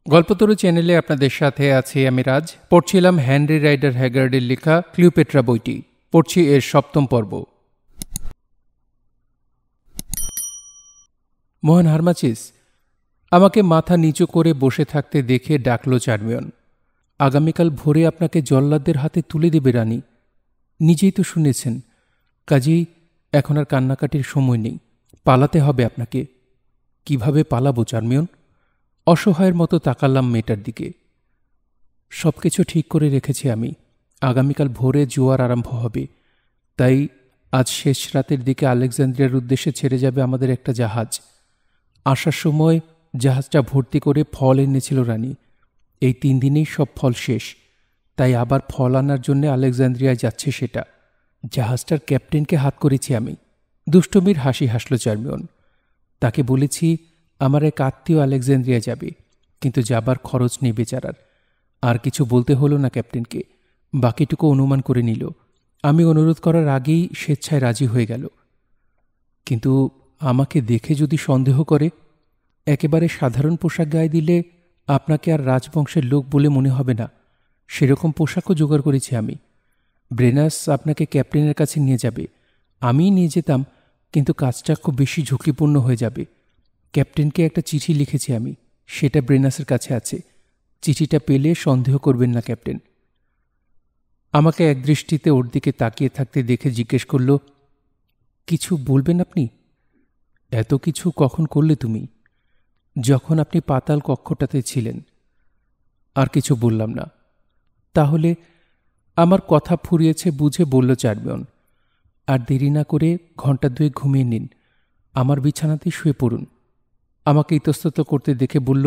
গল্পতরু চ্যানেলে আপনাদের সাথে আছি আমি রাজ। পড়ছিলাম হেনরি রাইডার হ্যাগার্ডের লেখা ক্লিওপেট্রা বইটি। পড়ছি এর 7ম পর্ব। মোহন হারমাচিস আমাকে মাথা নিচু করে বসে থাকতে দেখে ডাকল চার্মিয়ন। আগামীকাল ভোরে আপনাকে জল্লাদদের হাতে তুলে দেবে রানী। নিজেই তো শুনেছেন, কাজেই এখন আর কান্নাকাটির সময় নেই। পালাতে হবে আপনাকে। কিভাবে পালাবো চার্মিয়ন? অসহায়ের মতো তাকালাম মেয়েটার দিকে। সব কিছু ঠিক করে রেখেছি আমি। আগামীকাল ভোরে জোয়ার আরম্ভ হবে, তাই আজ শেষ রাতের দিকে আলেকজান্দ্রিয়ার উদ্দেশ্যে ছেড়ে যাবে আমাদের একটা জাহাজ। আসার সময় জাহাজটা ভর্তি করে ফল এনেছিল রানী। এই 3 দিনেই সব ফল শেষ, তাই আবার ফল আনার জন্য আলেকজান্দ্রিয়ায় যাচ্ছে সেটা। জাহাজটার ক্যাপ্টেনকে হাত করেছি আমি। দুষ্টমির হাসি হাসল চার্মিয়ন। তাকে বলেছি আমার এক আত্মীয় আলেকজান্দ্রিয়া যাবে, কিন্তু যাবার খরচ নেই বেচারার। আর কিছু বলতে হলো না ক্যাপ্টেনকে, বাকিটুকু অনুমান করে নিল। আমি অনুরোধ করার আগেই স্বেচ্ছায় রাজি হয়ে গেল। কিন্তু আমাকে দেখে যদি সন্দেহ করে, একেবারে সাধারণ পোশাক গায়ে দিলে আপনাকে আর রাজবংশের লোক বলে মনে হবে না। সেরকম পোশাকও জোগাড় করেছি আমি। ব্রেনাস আপনাকে ক্যাপ্টেনের কাছে নিয়ে যাবে। আমিই নিয়ে যেতাম, কিন্তু কাজটা খুব বেশি ঝুঁকিপূর্ণ হয়ে যাবে। ক্যাপ্টেনকে একটা চিঠি লিখেছি আমি, সেটা ব্রেনাসের কাছে আছে। চিঠিটা পেলে সন্দেহ করবেন না ক্যাপ্টেন। আমাকে একদৃষ্টিতে ওর দিকে তাকিয়ে থাকতে দেখে জিজ্ঞেস করল, কিছু বলবেন আপনি? এত কিছু কখন করলে তুমি? যখন আপনি পাতাল কক্ষটাতে ছিলেন। আর কিছু বললাম না। তাহলে আমার কথা ফুরিয়েছে বুঝে বলল চার্মিয়ন, আর দেরি না করে ঘণ্টা 2 ঘুমিয়ে নিন। আমার বিছানাতেই শুয়ে পড়ুন। আমাকে ইতস্তত করতে দেখে বলল,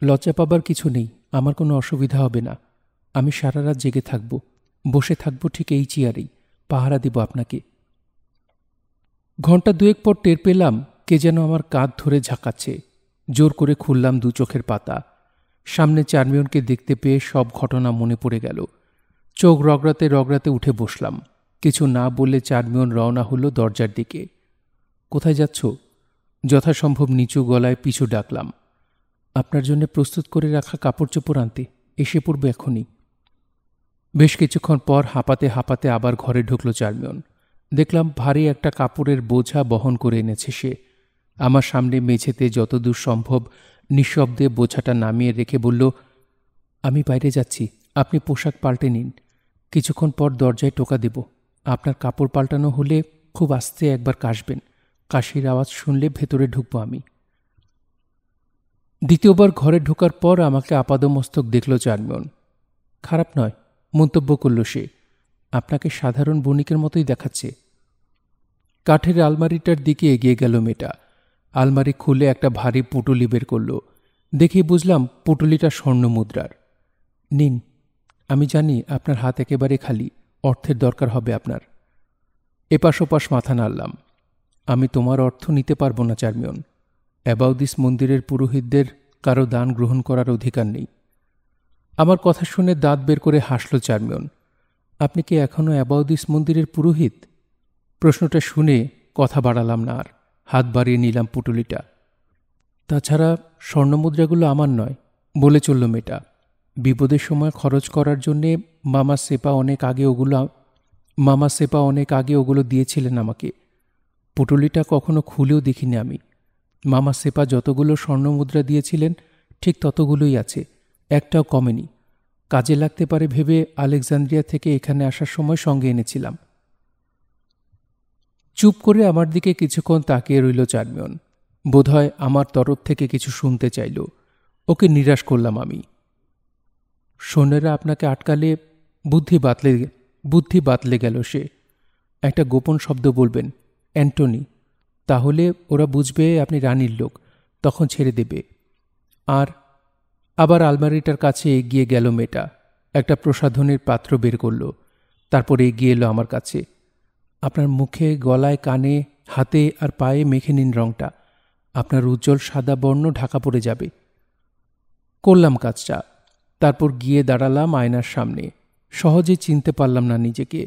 লজ্জা পাবার কিছু নেই, আমার কোনো অসুবিধা হবে না। আমি সারা রাত জেগে থাকব, বসে থাকব ঠিক এই চেয়ারেই, পাহারা দিব আপনাকে। ঘণ্টা 2 পর টের পেলাম কে যেন আমার কাঁধ ধরে ঝাঁকাচ্ছে। জোর করে খুললাম 2 চোখের পাতা। সামনে চার্মিয়নকে দেখতে পেয়ে সব ঘটনা মনে পড়ে গেল। চোখ রগড়াতে রগড়াতে উঠে বসলাম। কিছু না বলে চার্মিয়ন রওনা হলো দরজার দিকে। কোথায় যাচ্ছ? যথাসম্ভব নিচু গলায় পিছু ডাকলাম। আপনার জন্য প্রস্তুত করে রাখা কাপড় চোপড় আনতে, এসে পড়বে এখনই। বেশ কিছুক্ষণ পর হাঁপাতে হাঁপাতে আবার ঘরে ঢুকল চার্মিয়ন। দেখলাম ভারী একটা কাপড়ের বোঝা বহন করে এনেছে সে। আমার সামনে মেঝেতে যতদূর সম্ভব নিঃশব্দে বোঝাটা নামিয়ে রেখে বলল, আমি বাইরে যাচ্ছি, আপনি পোশাক পাল্টে নিন। কিছুক্ষণ পর দরজায় টোকা দেব। আপনার কাপড় পাল্টানো হলে খুব আস্তে একবার কাশবেন। কাশির আওয়াজ শুনলে ভেতরে ঢুকবো আমি। দ্বিতীয়বার ঘরে ঢোকার পর আমাকে আপাদমস্তক দেখল চার্মিয়ন। খারাপ নয়, মন্তব্য করল সে। আপনাকে সাধারণ বণিকের মতোই দেখাচ্ছে। কাঠের আলমারিটার দিকে এগিয়ে গেল মেয়েটা। আলমারি খুলে একটা ভারী পুটুলি বের করল। দেখেই বুঝলাম পুটুলিটা স্বর্ণ মুদ্রার। নিন, আমি জানি আপনার হাত একেবারে খালি, অর্থের দরকার হবে আপনার। এপাশ ওপাশ মাথা নাড়লাম। আমি তোমার অর্থ নিতে পারবো না চার্মিয়ন। অ্যাবাউদিস মন্দিরের পুরোহিতদের কারো দান গ্রহণ করার অধিকার নেই। আমার কথা শুনে দাঁত বের করে হাসল চার্মিয়ন। আপনি কি এখনও অ্যাবাউদিস মন্দিরের পুরোহিত? প্রশ্নটা শুনে কথা বাড়ালাম না আর। হাত বাড়িয়ে নিলাম পুটুলিটা। তাছাড়া স্বর্ণমুদ্রাগুলো আমার নয়, বলে চলল মেয়েটা। বিপদের সময় খরচ করার জন্যে মামা সেপা অনেক আগে ওগুলো দিয়েছিলেন আমাকে। পুটুলিটা কখনো খুলেও দেখিনি আমি। মামা সেপা যতগুলো স্বর্ণমুদ্রা দিয়েছিলেন ঠিক ততগুলোই আছে, একটাও কমেনি। কাজে লাগতে পারে ভেবে আলেকজান্দ্রিয়া থেকে এখানে আসার সময় সঙ্গে এনেছিলাম। চুপ করে আমার দিকে কিছুক্ষণ তাকিয়ে রইল চার্মিয়ন। বোধহয় আমার তরফ থেকে কিছু শুনতে চাইল। ওকে নিরাশ করলাম আমি। সৈন্যরা আপনাকে আটকালে বুদ্ধি বাতলে গেল সে। একটা গোপন শব্দ বলবেন, অ্যান্টনি। তাহলে ওরা বুঝবে আপনি রানীর লোক, তখন ছেড়ে দেবে। আর আবার আলমারিটার কাছে এগিয়ে গেল মেয়েটা। একটা প্রসাধনের পাত্র বের করল। তারপরে এগিয়ে এলো আমার কাছে। আপনার মুখে, গলায়, কানে, হাতে আর পায়ে মেখে নিন রংটা। আপনার উজ্জ্বল সাদা বর্ণ ঢাকা পড়ে যাবে। করলাম কাজটা। তারপর গিয়ে দাঁড়ালাম আয়নার সামনে। সহজে চিনতে পারলাম না নিজেকে।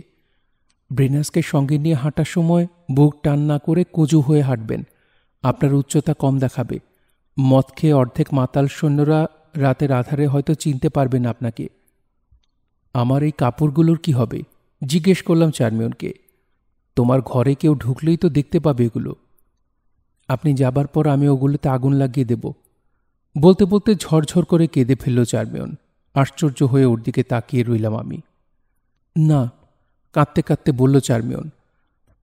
ব্রেনাসকে সঙ্গে নিয়ে হাঁটার সময় বুক টান না করে কুঁজু হয়ে হাঁটবেন। আপনার উচ্চতা কম দেখাবে। মদ খেয়ে অর্ধেক মাতাল সৈন্যরা রাতের আধারে হয়তো চিনতে পারবেন আপনাকে। আমার এই কাপড়গুলোর কি হবে? জিজ্ঞেস করলাম চার্মিয়নকে। তোমার ঘরে কেউ ঢুকলেই তো দেখতে পাবে এগুলো। আপনি যাবার পর আমি ওগুলোতে আগুন লাগিয়ে দেব। বলতে বলতে ঝরঝর করে কেঁদে ফেলল চার্মিয়ন। আশ্চর্য হয়ে ওর দিকে তাকিয়ে রইলাম আমি। না, কাঁদতে কাঁদতে বলল চার্মিয়ন,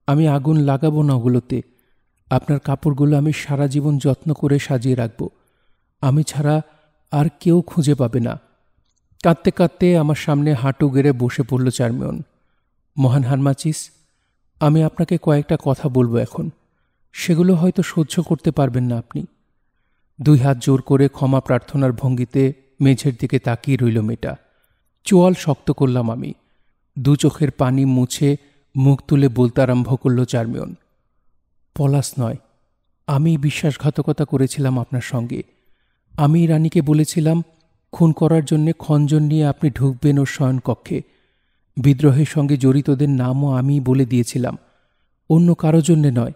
আমি আগুন লাগাবো না ওগুলোতে। আপনার কাপড়গুলো আমি সারা জীবন যত্ন করে সাজিয়ে রাখব। আমি ছাড়া আর কেউ খুঁজে পাবে না। কাঁদতে কাঁদতে আমার সামনে হাঁটু গেড়ে বসে পড়ল চার্মিয়ন। মহান হারমাচিস, আমি আপনাকে কয়েকটা কথা বলবো এখন। সেগুলো হয়তো সহ্য করতে পারবেন না আপনি। 2 হাত জোর করে ক্ষমা প্রার্থনার ভঙ্গিতে মেঝের দিকে তাকিয়ে রইল মেয়েটা। চোয়াল শক্ত করলাম আমি। 2 চোখের পানি মুছে মুখ তুলে বলতে আরম্ভ করল চার্মিয়ন, পলাশ নয়, আমি বিশ্বাসঘাতকতা করেছিলাম আপনার সঙ্গে। আমি রানীকে বলেছিলাম খুন করার জন্যে খঞ্জন নিয়ে আপনি ঢুকবেন ওর শয়নকক্ষে। বিদ্রোহের সঙ্গে জড়িতদের নামও আমিই বলে দিয়েছিলাম, অন্য কারো জন্যে নয়।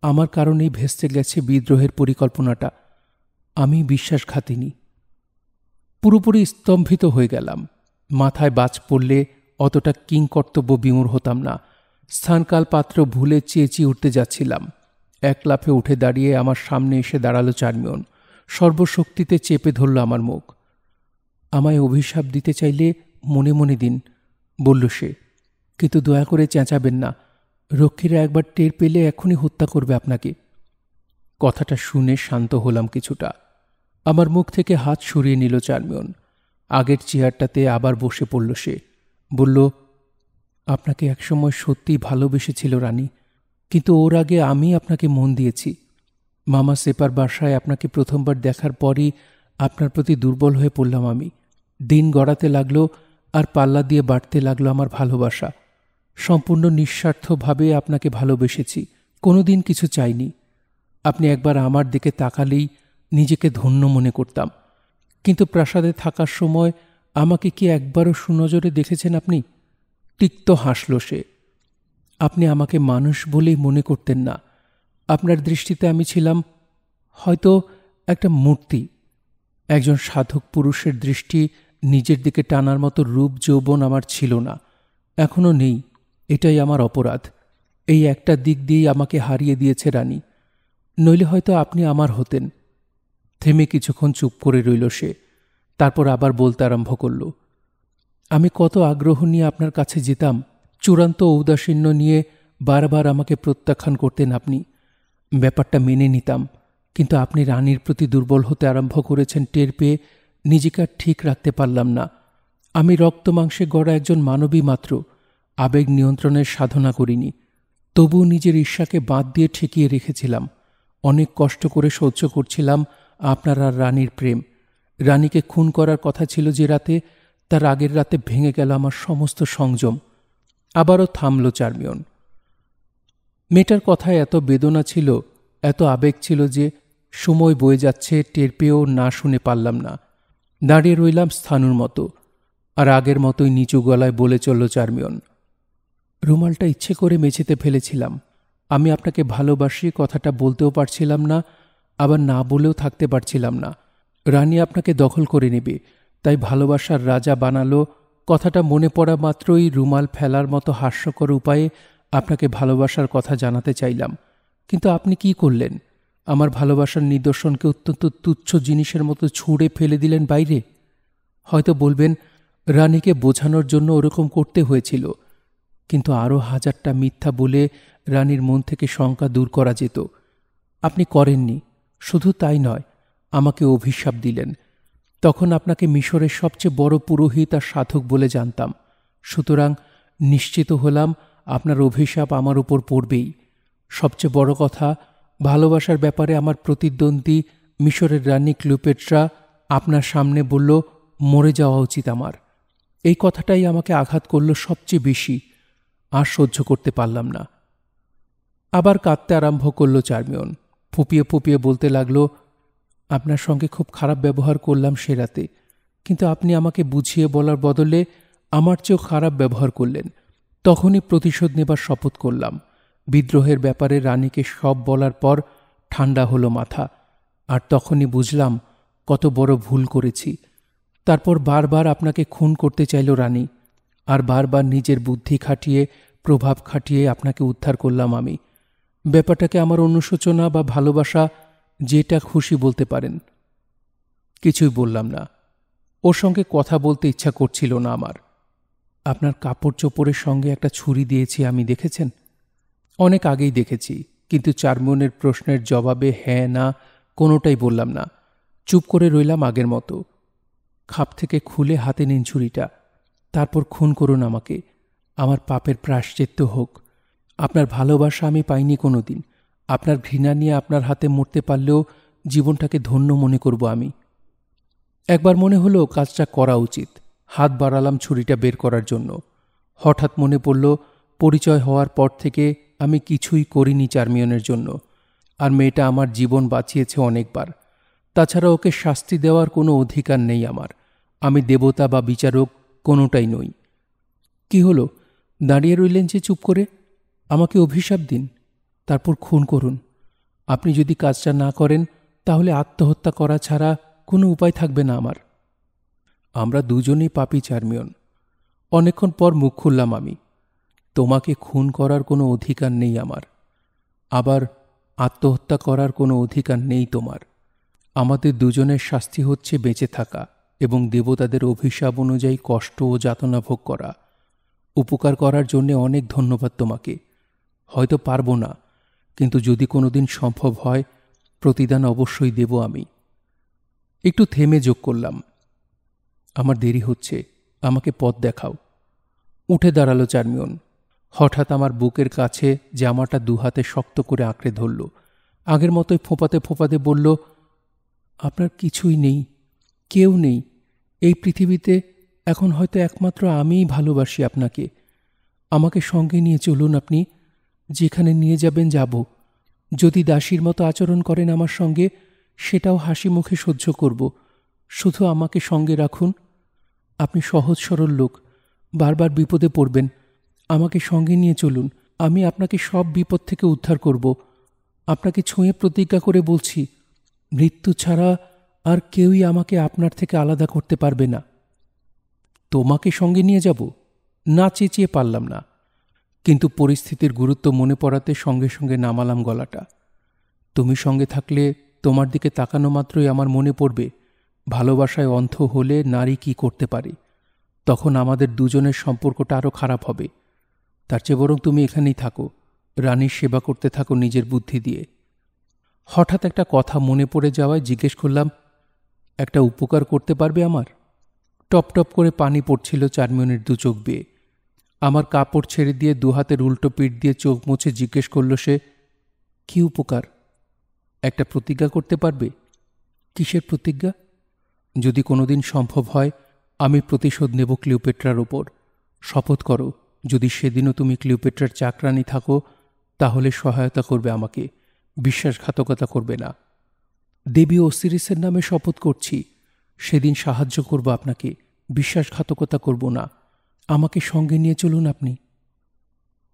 আমার কারণেই ভেস্তে গেছে বিদ্রোহের পরিকল্পনাটা। আমি বিশ্বাসঘাতিনী। পুরোপুরি স্তম্ভিত হয়ে গেলাম। মাথায় বাজ পড়লে অতটা কিংকর্তব্য বিমূঢ় হতাম না। স্থানকাল পাত্র ভুলে চেঁচিয়ে উঠতে যাচ্ছিলাম। এক লাফে উঠে দাঁড়িয়ে আমার সামনে এসে দাঁড়ালো চার্মিয়ন। সর্বশক্তিতে চেপে ধরল আমার মুখ। আমায় অভিশাপ দিতে চাইলে মনে মনে দিন, বলল সে, কিন্তু দয়া করে চেঁচাবেন না। রক্ষীরা একবার টের পেলে এখনই হত্যা করবে আপনাকে। কথাটা শুনে শান্ত হলাম কিছুটা। আমার মুখ থেকে হাত সরিয়ে নিল চার্মিয়ন। আগের চেয়ারটাতে আবার বসে পড়ল সে। বলল, আপনাকে একসময় সত্যিই ভালোবেসেছিল রানী, কিন্তু ওর আগে আমি আপনাকে মন দিয়েছি। মামা সেপার বাসায় আপনাকে প্রথমবার দেখার পরই আপনার প্রতি দুর্বল হয়ে পড়লাম আমি। দিন গড়াতে লাগলো আর পাল্লা দিয়ে বাড়তে লাগলো আমার ভালোবাসা। সম্পূর্ণ নিঃস্বার্থভাবে আপনাকে ভালোবেসেছি, কোনোদিন কিছু চাইনি। আপনি একবার আমার দিকে তাকালেই নিজেকে ধন্য মনে করতাম। কিন্তু প্রাসাদে থাকার সময় আমাকে কি একবারও সুনজরে দেখেছেন আপনি? তিক্ত হাসল সে। আপনি আমাকে মানুষ বলেই মনে করতেন না। আপনার দৃষ্টিতে আমি ছিলাম হয়তো একটা মূর্তি। একজন সাধক পুরুষের দৃষ্টি নিজের দিকে টানার মতো রূপ যৌবন আমার ছিল না, এখনও নেই। এটাই আমার অপরাধ। এই একটা দিক দিয়েই আমাকে হারিয়ে দিয়েছে রানী, নইলে হয়তো আপনি আমার হতেন। থেমে কিছুক্ষণ চুপ করে রইল সে। তারপর আবার বলতে আরম্ভ করল, আমি কত আগ্রহ নিয়ে আপনার কাছে যেতাম। চূড়ান্ত ঔদাসীন্য নিয়ে বারবার আমাকে প্রত্যাখ্যান করতেন আপনি। ব্যাপারটা মেনে নিতাম, কিন্তু আপনি রানীর প্রতি দুর্বল হতে আরম্ভ করেছেন টের পেয়ে নিজেকে আর ঠিক রাখতে পারলাম না। আমি রক্ত মাংসে গড়া একজন মানবী মাত্র, আবেগ নিয়ন্ত্রণের সাধনা করিনি। তবুও নিজের ঈর্ষাকে বাদ দিয়ে ঠেকিয়ে রেখেছিলাম। অনেক কষ্ট করে সহ্য করছিলাম আপনার আর রানীর প্রেম। রানীকে খুন করার কথা ছিল যে রাতে, তার আগের রাতে ভেঙে গেল আমার সমস্ত সংযম। আবারও থামল চার্মিয়ন। মেয়েটার কথায় এত বেদনা ছিল, এত আবেগ ছিল যে সময় বয়ে যাচ্ছে টের পেয়েও না শুনে পারলাম না। দাঁড়িয়ে রইলাম স্থানুর মতো। আর আগের মতোই নিচু গলায় বলে চলল চার্মিয়ন, রুমালটা ইচ্ছে করে মেঝেতে ফেলেছিলাম। আমি আপনাকে ভালোবাসি কথাটা বলতেও পারছিলাম না, আবার না বলেও থাকতে পারছিলাম না। রানী আপনাকে দখল করে নেবে, তাই ভালোবাসার রাজা বানালো। কথাটা মনে পড়া মাত্রই রুমাল ফেলার মতো হাস্যকর উপায়ে আপনাকে ভালোবাসার কথা জানাতে চাইলাম, কিন্তু আপনি কি করলেন? আমার ভালোবাসার নিদর্শনকে অত্যন্ত তুচ্ছ জিনিসের মতো ছুঁড়ে ফেলে দিলেন বাইরে। হয়তো বলবেন রানীকে বোঝানোর জন্য ওরকম করতে হয়েছিল, কিন্তু আরও 1000টা মিথ্যা বলে রানীর মন থেকে শঙ্কা দূর করা যেত। আপনি করেননি। শুধু তাই নয়, আমাকে অভিশাপ দিলেন। তখন আপনাকে মিশরের সবচেয়ে বড় পুরোহিত আর সাধক বলে জানতাম। সুতরাং নিশ্চিত হলাম আপনার অভিশাপ আমার উপর পড়বেই। সবচেয়ে বড় কথা, ভালোবাসার ব্যাপারে আমার প্রতিদ্বন্দ্বী মিশরের রানী ক্লিওপেট্রা আপনার সামনে বলল মরে যাওয়া উচিত আমার। এই কথাটাই আমাকে আঘাত করল সবচেয়ে বেশি। আর সহ্য করতে পারলাম না। আবার কাঁদতে আরম্ভ করল চার্মিয়ন। ফুপিয়ে ফুপিয়ে বলতে লাগল, আপনার সঙ্গে খুব খারাপ ব্যবহার করলাম সে রাতে, কিন্তু আপনি আমাকে বুঝিয়ে বলার বদলে আমার চেয়েও খারাপ ব্যবহার করলেন। তখনই প্রতিশোধ নেবার শপথ করলাম। বিদ্রোহের ব্যাপারে রানীকে সব বলার পর ঠান্ডা হলো মাথা। আর তখনই বুঝলাম কত বড় ভুল করেছি। তারপর বারবার আপনাকে খুন করতে চাইল রানী, আর বারবার নিজের বুদ্ধি খাটিয়ে, প্রভাব খাটিয়ে আপনাকে উদ্ধার করলাম আমি। ব্যাপারটাকে আমার অনুশোচনা বা ভালোবাসা যেটা খুশি বলতে পারেন। কিছুই বললাম না। ওর সঙ্গে কথা বলতে ইচ্ছা করছিল না আমার। আপনার কাপড় চোপড়ের সঙ্গে একটা ছুরি দিয়েছি আমি, দেখেছেন? অনেক আগেই দেখেছি, কিন্তু চারমনের প্রশ্নের জবাবে হ্যাঁ না কোনোটাই বললাম না। চুপ করে রইলাম আগের মতো। খাপ থেকে খুলে হাতে নিন ছুরিটা, তারপর খুন করুন আমাকে। আমার পাপের প্রায়শ্চিত্ত হোক। আপনার ভালোবাসা আমি পাইনি কোনো দিন। আপনার ঘৃণা নিয়ে আপনার হাতে মরতে পারলেও জীবনটাকে ধন্য মনে করব আমি। একবার মনে হলো কাজটা করা উচিত। হাত বাড়ালাম ছুরিটা বের করার জন্য। হঠাৎ মনে পড়ল, পরিচয় হওয়ার পর থেকে আমি কিছুই করিনি চারমিয়নের জন্য। আর মেয়েটা আমার জীবন বাঁচিয়েছে অনেকবার। তাছাড়া ওকে শাস্তি দেওয়ার কোনো অধিকার নেই আমার। আমি দেবতা বা বিচারক কোনোটাই নই। কি হলো, দাঁড়িয়ে রইলেন যে চুপ করে? আমাকে অভিশাপ দিন, তারপর খুন করুন। আপনি যদি কাজটা না করেন তাহলে আত্মহত্যা করা ছাড়া কোনো উপায় থাকবে না আমার। আমরা দুজনেই পাপী চারমিয়ন। অনেকক্ষণ পর মুখ খুললাম আমি। তোমাকে খুন করার কোনো অধিকার নেই আমার, আবার আত্মহত্যা করার কোনো অধিকার নেই তোমার। আমাদের দুজনের শাস্তি হচ্ছে বেঁচে থাকা এবং দেবতাদের অভিশাপ অনুযায়ী কষ্ট ও যাতনা ভোগ করা। উপকার করার জন্যে অনেক ধন্যবাদ তোমাকে। হয়তো পারবো না, কিন্তু যদি কোনোদিন সম্ভব হয় প্রতিদান অবশ্যই দেব আমি। একটু থেমে যোগ করলাম, আমার দেরি হচ্ছে, আমাকে পথ দেখাও। উঠে দাঁড়ালো চারমিয়ন। হঠাৎ আমার বুকের কাছে জামাটা দুহাতে শক্ত করে আঁকড়ে ধরল। আগের মতোই ফোঁপাতে ফোঁপাতে বলল, আপনার কিছুই নেই, কেউ নেই এই পৃথিবীতে। এখন হয়তো একমাত্র আমিই ভালোবাসি আপনাকে। আমাকে সঙ্গে নিয়ে চলুন আপনি। যেখানে নিয়ে যাবেন যাব। যদি দাসীর মতো আচরণ করেন আমার সঙ্গে, সেটাও হাসি মুখে সহ্য করব। শুধু আমাকে সঙ্গে রাখুন। আপনি সহজ সরল লোক, বারবার বিপদে পড়বেন। আমাকে সঙ্গে নিয়ে চলুন। আমি আপনাকে সব বিপদ থেকে উদ্ধার করব। আপনাকে ছুঁয়ে প্রতিজ্ঞা করে বলছি, মৃত্যু ছাড়া আর কেউই আমাকে আপনার থেকে আলাদা করতে পারবে না। তোমাকে সঙ্গে নিয়ে যাব? না চেঁচিয়ে পারলাম না, কিন্তু পরিস্থিতির গুরুত্ব মনে পড়াতে সঙ্গে সঙ্গে নামালাম গলাটা। তুমি সঙ্গে থাকলে তোমার দিকে তাকানো মাত্রই আমার মনে পড়বে ভালোবাসায় অন্ধ হলে নারী কি করতে পারে। তখন আমাদের দুজনের সম্পর্কটা আরও খারাপ হবে। তার চেয়ে বরং তুমি এখানেই থাকো, রানীর সেবা করতে থাকো নিজের বুদ্ধি দিয়ে। হঠাৎ একটা কথা মনে পড়ে যাওয়ায় জিজ্ঞেস করলাম, একটা উপকার করতে পারবে আমার? টপ টপ করে পানি পড়ছিল চারমিয়নের দু চোখ বেয়ে। আমার কাপড় ছেড়ে দিয়ে দুহাতের উল্টো পিঠ দিয়ে চোখ মুছে জিজ্ঞেস করল সে, কি উপকার? একটা প্রতিজ্ঞা করতে পারবে? কিসের প্রতিজ্ঞা? যদি কোনোদিন সম্ভব হয় আমি প্রতিশোধ নেব ক্লিওপেট্রার ওপর। শপথ করো, যদি সেদিনও তুমি ক্লিওপেট্রার চাকরানী থাকো তাহলে সহায়তা করবে আমাকে, বিশ্বাসঘাতকতা করবে না। দেবী ওসিরিসের নামে শপথ করছি, সেদিন সাহায্য করব আপনাকে, বিশ্বাসঘাতকতা করব না। আমাকে সঙ্গে নিয়ে চলুন আপনি।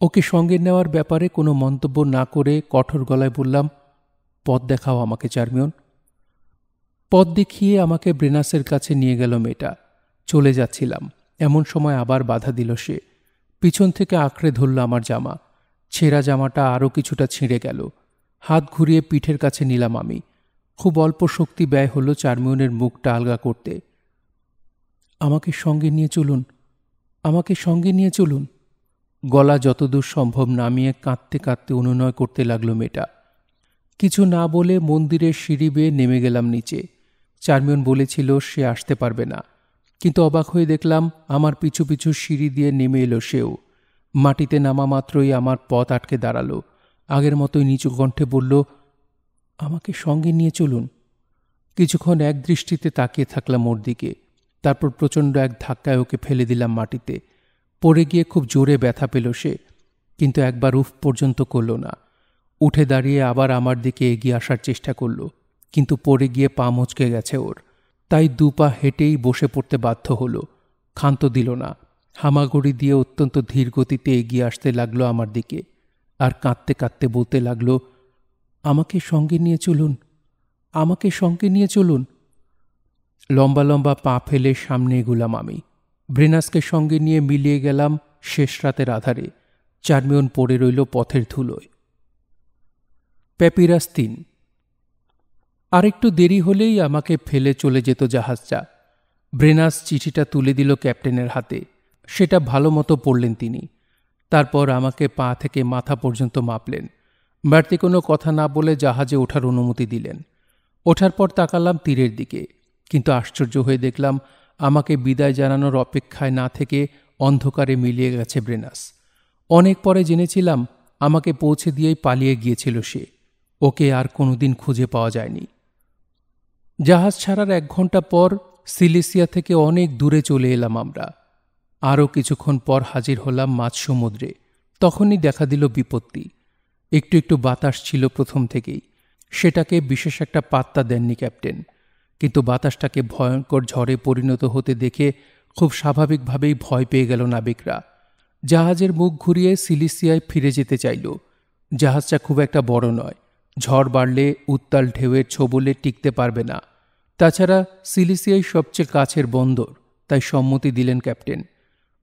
ওকে সঙ্গে নেওয়ার ব্যাপারে কোনো মন্তব্য না করে কঠোর গলায় বললাম, পথ দেখাও আমাকে চারমিয়ন। পথ দেখিয়ে আমাকে ব্রেনাসের কাছে নিয়ে গেল মেয়েটা। চলে যাচ্ছিলাম, এমন সময় আবার বাধা দিল সে। পিছন থেকে আঁকড়ে ধরল আমার জামা। ছেঁড়া জামাটা আরও কিছুটা ছিঁড়ে গেল। হাত ঘুরিয়ে পিঠের কাছে নিলাম আমি। খুব অল্প শক্তি ব্যয় হলো চারমিয়নের মুখটা আলগা করতে। আমাকে সঙ্গে নিয়ে চলুন, আমাকে সঙ্গে নিয়ে চলুন। গলা যতদূর সম্ভব নামিয়ে কাঁদতে কাঁদতে অনুনয় করতে লাগলো মেয়েটা। কিছু না বলে মন্দিরের সিঁড়ি বেয়ে নেমে গেলাম নিচে। চারমিয়ন বলেছিল সে আসতে পারবে না, কিন্তু অবাক হয়ে দেখলাম আমার পিছু পিছু সিঁড়ি দিয়ে নেমে এলো সেও। মাটিতে নামা মাত্রই আমার পথ আটকে দাঁড়ালো। আগের মতোই নিচু কণ্ঠে বলল, আমাকে সঙ্গে নিয়ে চলুন। কিছুক্ষণ এক দৃষ্টিতে তাকিয়ে থাকলাম ওর দিকে। তারপর প্রচণ্ড এক ধাক্কায় ওকে ফেলে দিলাম মাটিতে। পড়ে গিয়ে খুব জোরে ব্যথা পেল সে, কিন্তু একবার উফ পর্যন্ত করল না। উঠে দাঁড়িয়ে আবার আমার দিকে এগিয়ে আসার চেষ্টা করল, কিন্তু পড়ে গিয়ে পা মচকে গেছে ওর। তাই দুপা হেঁটেই বসে পড়তে বাধ্য হল। ক্ষান্ত দিল না, হামাগুড়ি দিয়ে অত্যন্ত ধীর গতিতে এগিয়ে আসতে লাগলো আমার দিকে, আর কাঁদতে কাঁদতে বলতে লাগলো, আমাকে সঙ্গে নিয়ে চলুন, আমাকে সঙ্গে নিয়ে চলুন। লম্বা লম্বা পা ফেলে সামনে এগুলাম আমি। ব্রেনাসকে সঙ্গে নিয়ে মিলিয়ে গেলাম শেষ রাতের আধারে। চার্মিয়ন পড়ে রইল পথের ধুলোয়। প্যাপিরাস 3। আরেকটু দেরি হলেই আমাকে ফেলে চলে যেত জাহাজটা। ব্রেনাস চিঠিটা তুলে দিল ক্যাপ্টেনের হাতে। সেটা ভালো মতো পড়লেন তিনি। তারপর আমাকে পা থেকে মাথা পর্যন্ত মাপলেন। বাড়তি কোনো কথা না বলে জাহাজে ওঠার অনুমতি দিলেন। ওঠার পর তাকালাম তীরের দিকে, কিন্তু আশ্চর্য হয়ে দেখলাম আমাকে বিদায় জানানোর অপেক্ষায় না থেকে অন্ধকারে মিলিয়ে গেছে ব্রেনাস। অনেক পরে জেনেছিলাম আমাকে পৌঁছে দিয়েই পালিয়ে গিয়েছিল সে। ওকে আর কোনোদিন খুঁজে পাওয়া যায়নি। জাহাজ ছাড়ার 1 ঘন্টা পর সিলিসিয়া থেকে অনেক দূরে চলে এলাম আমরা। আরও কিছুক্ষণ পর হাজির হলাম মাঝ সমুদ্রে। তখনই দেখা দিল বিপত্তি। একটু একটু বাতাস ছিল প্রথম থেকেই। সেটাকে বিশেষ একটা পাত্তা দেননি ক্যাপ্টেন, কিন্তু বাতাসটাকে ভয়ঙ্কর ঝড়ে পরিণত হতে দেখে খুব স্বাভাবিকভাবেই ভয় পেয়ে গেল নাবিকরা। জাহাজের মুখ ঘুরিয়ে সিলিসিয়ায় ফিরে যেতে চাইল। জাহাজটা খুব একটা বড় নয়, ঝড় বাড়লে উত্তাল ঢেউয়ের ছোবলে টিকতে পারবে না। তাছাড়া সিলিসিয়াই সবচেয়ে কাছের বন্দর, তাই সম্মতি দিলেন ক্যাপ্টেন।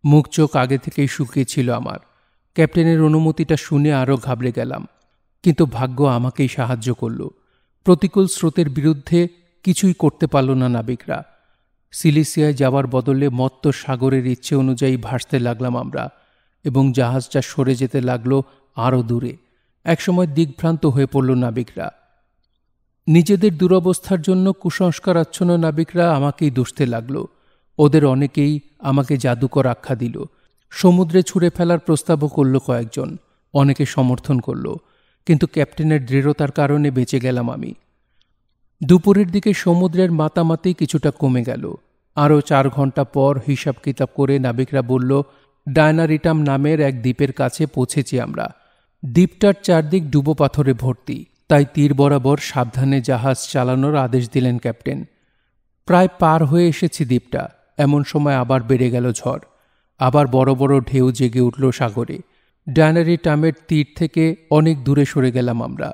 মুখ চোখ আগে থেকেই শুকিয়েছিল আমার। ক্যাপ্টেনের অনুমতিটা শুনে আরও ঘাবড়ে গেলাম, কিন্তু ভাগ্য আমাকেই সাহায্য করল। প্রতিকূল স্রোতের বিরুদ্ধে কিছুই করতে পারল না নাবিকরা। সিলিসিয়ায় যাওয়ার বদলে মত্ত সাগরের ইচ্ছে অনুযায়ী ভাসতে লাগলাম আমরা, এবং জাহাজটা সরে যেতে লাগলো আরও দূরে। একসময় দিগ্ভ্রান্ত হয়ে পড়ল নাবিকরা। নিজেদের দুরবস্থার জন্য কুসংস্কারাচ্ছন্ন নাবিকরা আমাকেই দুষতে লাগল। ওদের অনেকেই আমাকে জাদুকর আখ্যা দিল। সমুদ্রে ছুঁড়ে ফেলার প্রস্তাবও করল কয়েকজন, অনেকে সমর্থন করল, কিন্তু ক্যাপ্টেনের দৃঢ়তার কারণে বেঁচে গেলাম আমি। দুপুরের দিকে সমুদ্রের মাতামাতি কিছুটা কমে গেল। আরও 4 ঘন্টা পর হিসাব কিতাব করে নাবিকরা বলল ডায়নারিটাম নামের এক দ্বীপের কাছে পৌঁছেছি আমরা। দ্বীপটার চারদিক ডুবো পাথরে ভর্তি, তাই তীর বরাবর সাবধানে জাহাজ চালানোর আদেশ দিলেন ক্যাপ্টেন। প্রায় পার হয়ে এসেছি দ্বীপটা, এমন সময় আবার বেড়ে গেল ঝড়। আবার বড় বড় ঢেউ জেগে উঠল সাগরে। ডায়নারিটামের তীর থেকে অনেক দূরে সরে গেলাম আমরা।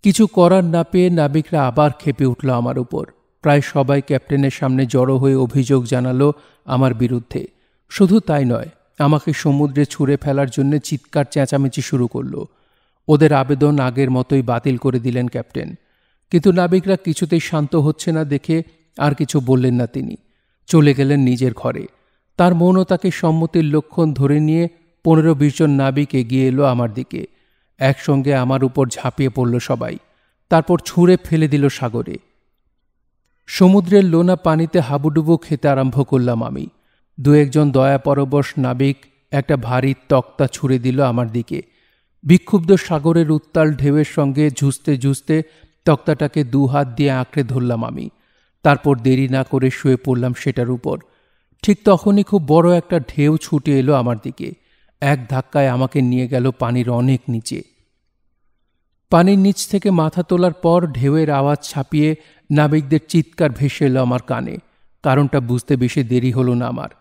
কিছু করার না পেয়ে নাবিকরা আবার ক্ষেপে উঠল আমার উপর। প্রায় সবাই ক্যাপ্টেনের সামনে জড়ো হয়ে অভিযোগ জানালো আমার বিরুদ্ধে। শুধু তাই নয়, আমাকে সমুদ্রে ছুঁড়ে ফেলার জন্য চিৎকার চেঁচামেচি শুরু করল। ওদের আবেদন আগের মতোই বাতিল করে দিলেন ক্যাপ্টেন, কিন্তু নাবিকরা কিছুতেই শান্ত হচ্ছে না দেখে আর কিছু বললেন না তিনি। চলে গেলেন নিজের ঘরে। তার মৌনতাকে সম্মতির লক্ষণ ধরে নিয়ে 15-20 জন নাবিক এগিয়ে এলো আমার দিকে। একসঙ্গে আমার উপর ঝাঁপিয়ে পড়ল সবাই, তারপর ছুঁড়ে ফেলে দিল সাগরে। সমুদ্রের লোনা পানিতে হাবুডুবু খেতে আরম্ভ করলাম আমি। 2-1 জন দয়াপরবশ নাবিক একটা ভারী তক্তা ছুঁড়ে দিল আমার দিকে। বিক্ষুব্ধ সাগরের উত্তাল ঢেউয়ের সঙ্গে ঝুঁজতে ঝুঁজতে তক্তাটাকে 2 হাত দিয়ে আঁকড়ে ধরলাম আমি। তারপর দেরি না করে শুয়ে পড়লাম সেটার উপর। ঠিক তখনই খুব বড় একটা ঢেউ ছুটে এলো আমার দিকে। এক ধাক্কায় আমাকে নিয়ে গেল পানির অনেক নিচে। পানির নিচ থেকে মাথা তোলার পর ঢেউয়ের আওয়াজ ছাপিয়ে নাবিকদের চিৎকার ভেসে এলো আমার কানে। কারণটা বুঝতে বেশি দেরি হলো না আমার।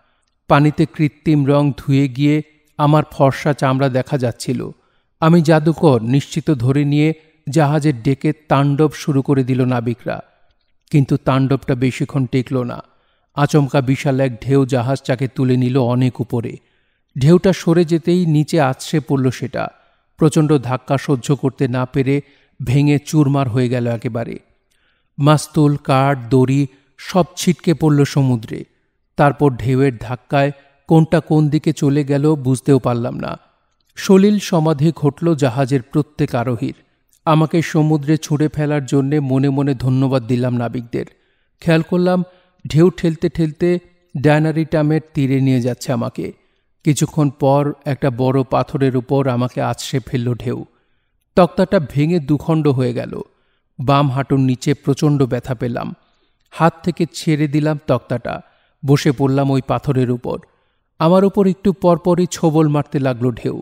পানিতে কৃত্রিম রং ধুয়ে গিয়ে আমার ফর্সা চামড়া দেখা যাচ্ছিল। আমি জাদুকর নিশ্চিত ধরে নিয়ে জাহাজের ডেকে তাণ্ডব শুরু করে দিল নাবিকরা। কিন্তু তাণ্ডবটা বেশিক্ষণ টেকল না। আচমকা বিশাল এক ঢেউ জাহাজটাকে তুলে নিল অনেক উপরে। ঢেউটা সরে যেতেই নিচে আছড়ে পড়ল সেটা। প্রচণ্ড ধাক্কা সহ্য করতে না পেরে ভেঙে চুরমার হয়ে গেল একেবারে। মাস্তুল, কাঠ, দড়ি সব ছিটকে পড়ল সমুদ্রে। তারপর ঢেউয়ের ধাক্কায় কোনটা কোন দিকে চলে গেল বুঝতেও পারলাম না। সলিল সমাধি ঘটল জাহাজের প্রত্যেক আরোহীর। আমাকে সমুদ্রে ছুঁড়ে ফেলার জন্যে মনে মনে ধন্যবাদ দিলাম নাবিকদের। খেয়াল করলাম ঢেউ ঠেলতে ঠেলতে ডায়নারিটামের তীরে নিয়ে যাচ্ছে আমাকে। কিছুক্ষণ পর একটা বড় পাথরের উপর আমাকে আছড়ে ফেলল ঢেউ। তক্তাটা ভেঙে 2 খণ্ড হয়ে গেল। বাম হাঁটুর নিচে প্রচণ্ড ব্যথা পেলাম। হাত থেকে ছেড়ে দিলাম তক্তাটা, বসে পড়লাম ওই পাথরের উপর। আমার উপর একটু পরপরই ছোবল মারতে লাগলো ঢেউ।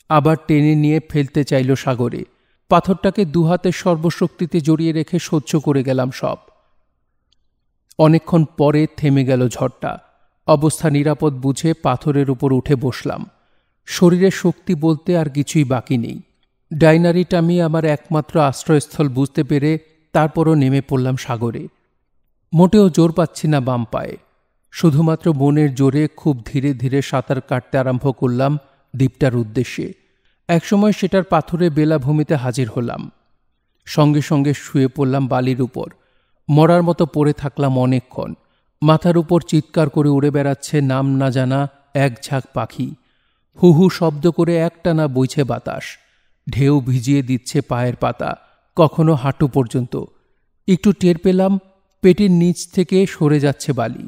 আবার টেনে নিয়ে ফেলতে চাইল সাগরে। পাথরটাকে 2 হাতের সর্বশক্তিতে জড়িয়ে রেখে সহ্য করে গেলাম সব। অনেকক্ষণ পরে থেমে গেল ঝড়টা। অবস্থা নিরাপদ বুঝে পাথরের উপর উঠে বসলাম। শরীরে শক্তি বলতে আর কিছুই বাকি নেই। ডায়নারিটামই আমার একমাত্র আশ্রয়স্থল বুঝতে পেরে তারপরও নেমে পড়লাম সাগরে। মোটেও জোর পাচ্ছি না বাম পায়ে, শুধুমাত্র মনের জোরে খুব ধীরে ধীরে সাঁতার কাটতে আরম্ভ করলাম দ্বীপটার উদ্দেশ্যে। একসময় সেটার পাথুরে বেলাভূমিতে হাজির হলাম। সঙ্গে সঙ্গে শুয়ে পড়লাম বালির উপর। মরার মতো পড়ে থাকলাম অনেকক্ষণ। মাথার উপর চিৎকার করে উড়ে বেড়াচ্ছে নাম না জানা এক ঝাঁক পাখি। হু হু শব্দ করে একটানা বইছে বাতাস। ঢেউ ভিজিয়ে দিচ্ছে পায়ের পাতা, কখনো হাঁটু পর্যন্ত। একটু টের পেলাম পেটের নিচ থেকে সরে যাচ্ছে বালি।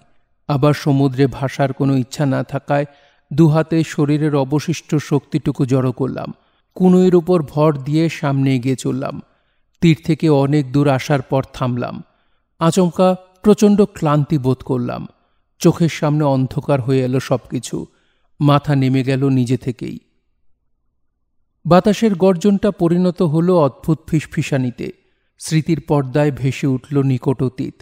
আবার সমুদ্রে ভাসার কোনো ইচ্ছা না থাকায় দুহাতে শরীরের অবশিষ্ট শক্তিটুকু জড়ো করলাম। কুনোয়ের উপর ভর দিয়ে সামনে এগিয়ে চললাম। তীর থেকে অনেক দূর আসার পর থামলাম। আচমকা প্রচণ্ড ক্লান্তি বোধ করলাম। চোখের সামনে অন্ধকার হয়ে এলো সবকিছু। মাথা নেমে গেল নিজে থেকেই। বাতাসের গর্জনটা পরিণত হলো অদ্ভুত ফিসফিসানিতে। স্মৃতির পর্দায় ভেসে উঠল নিকট অতীত।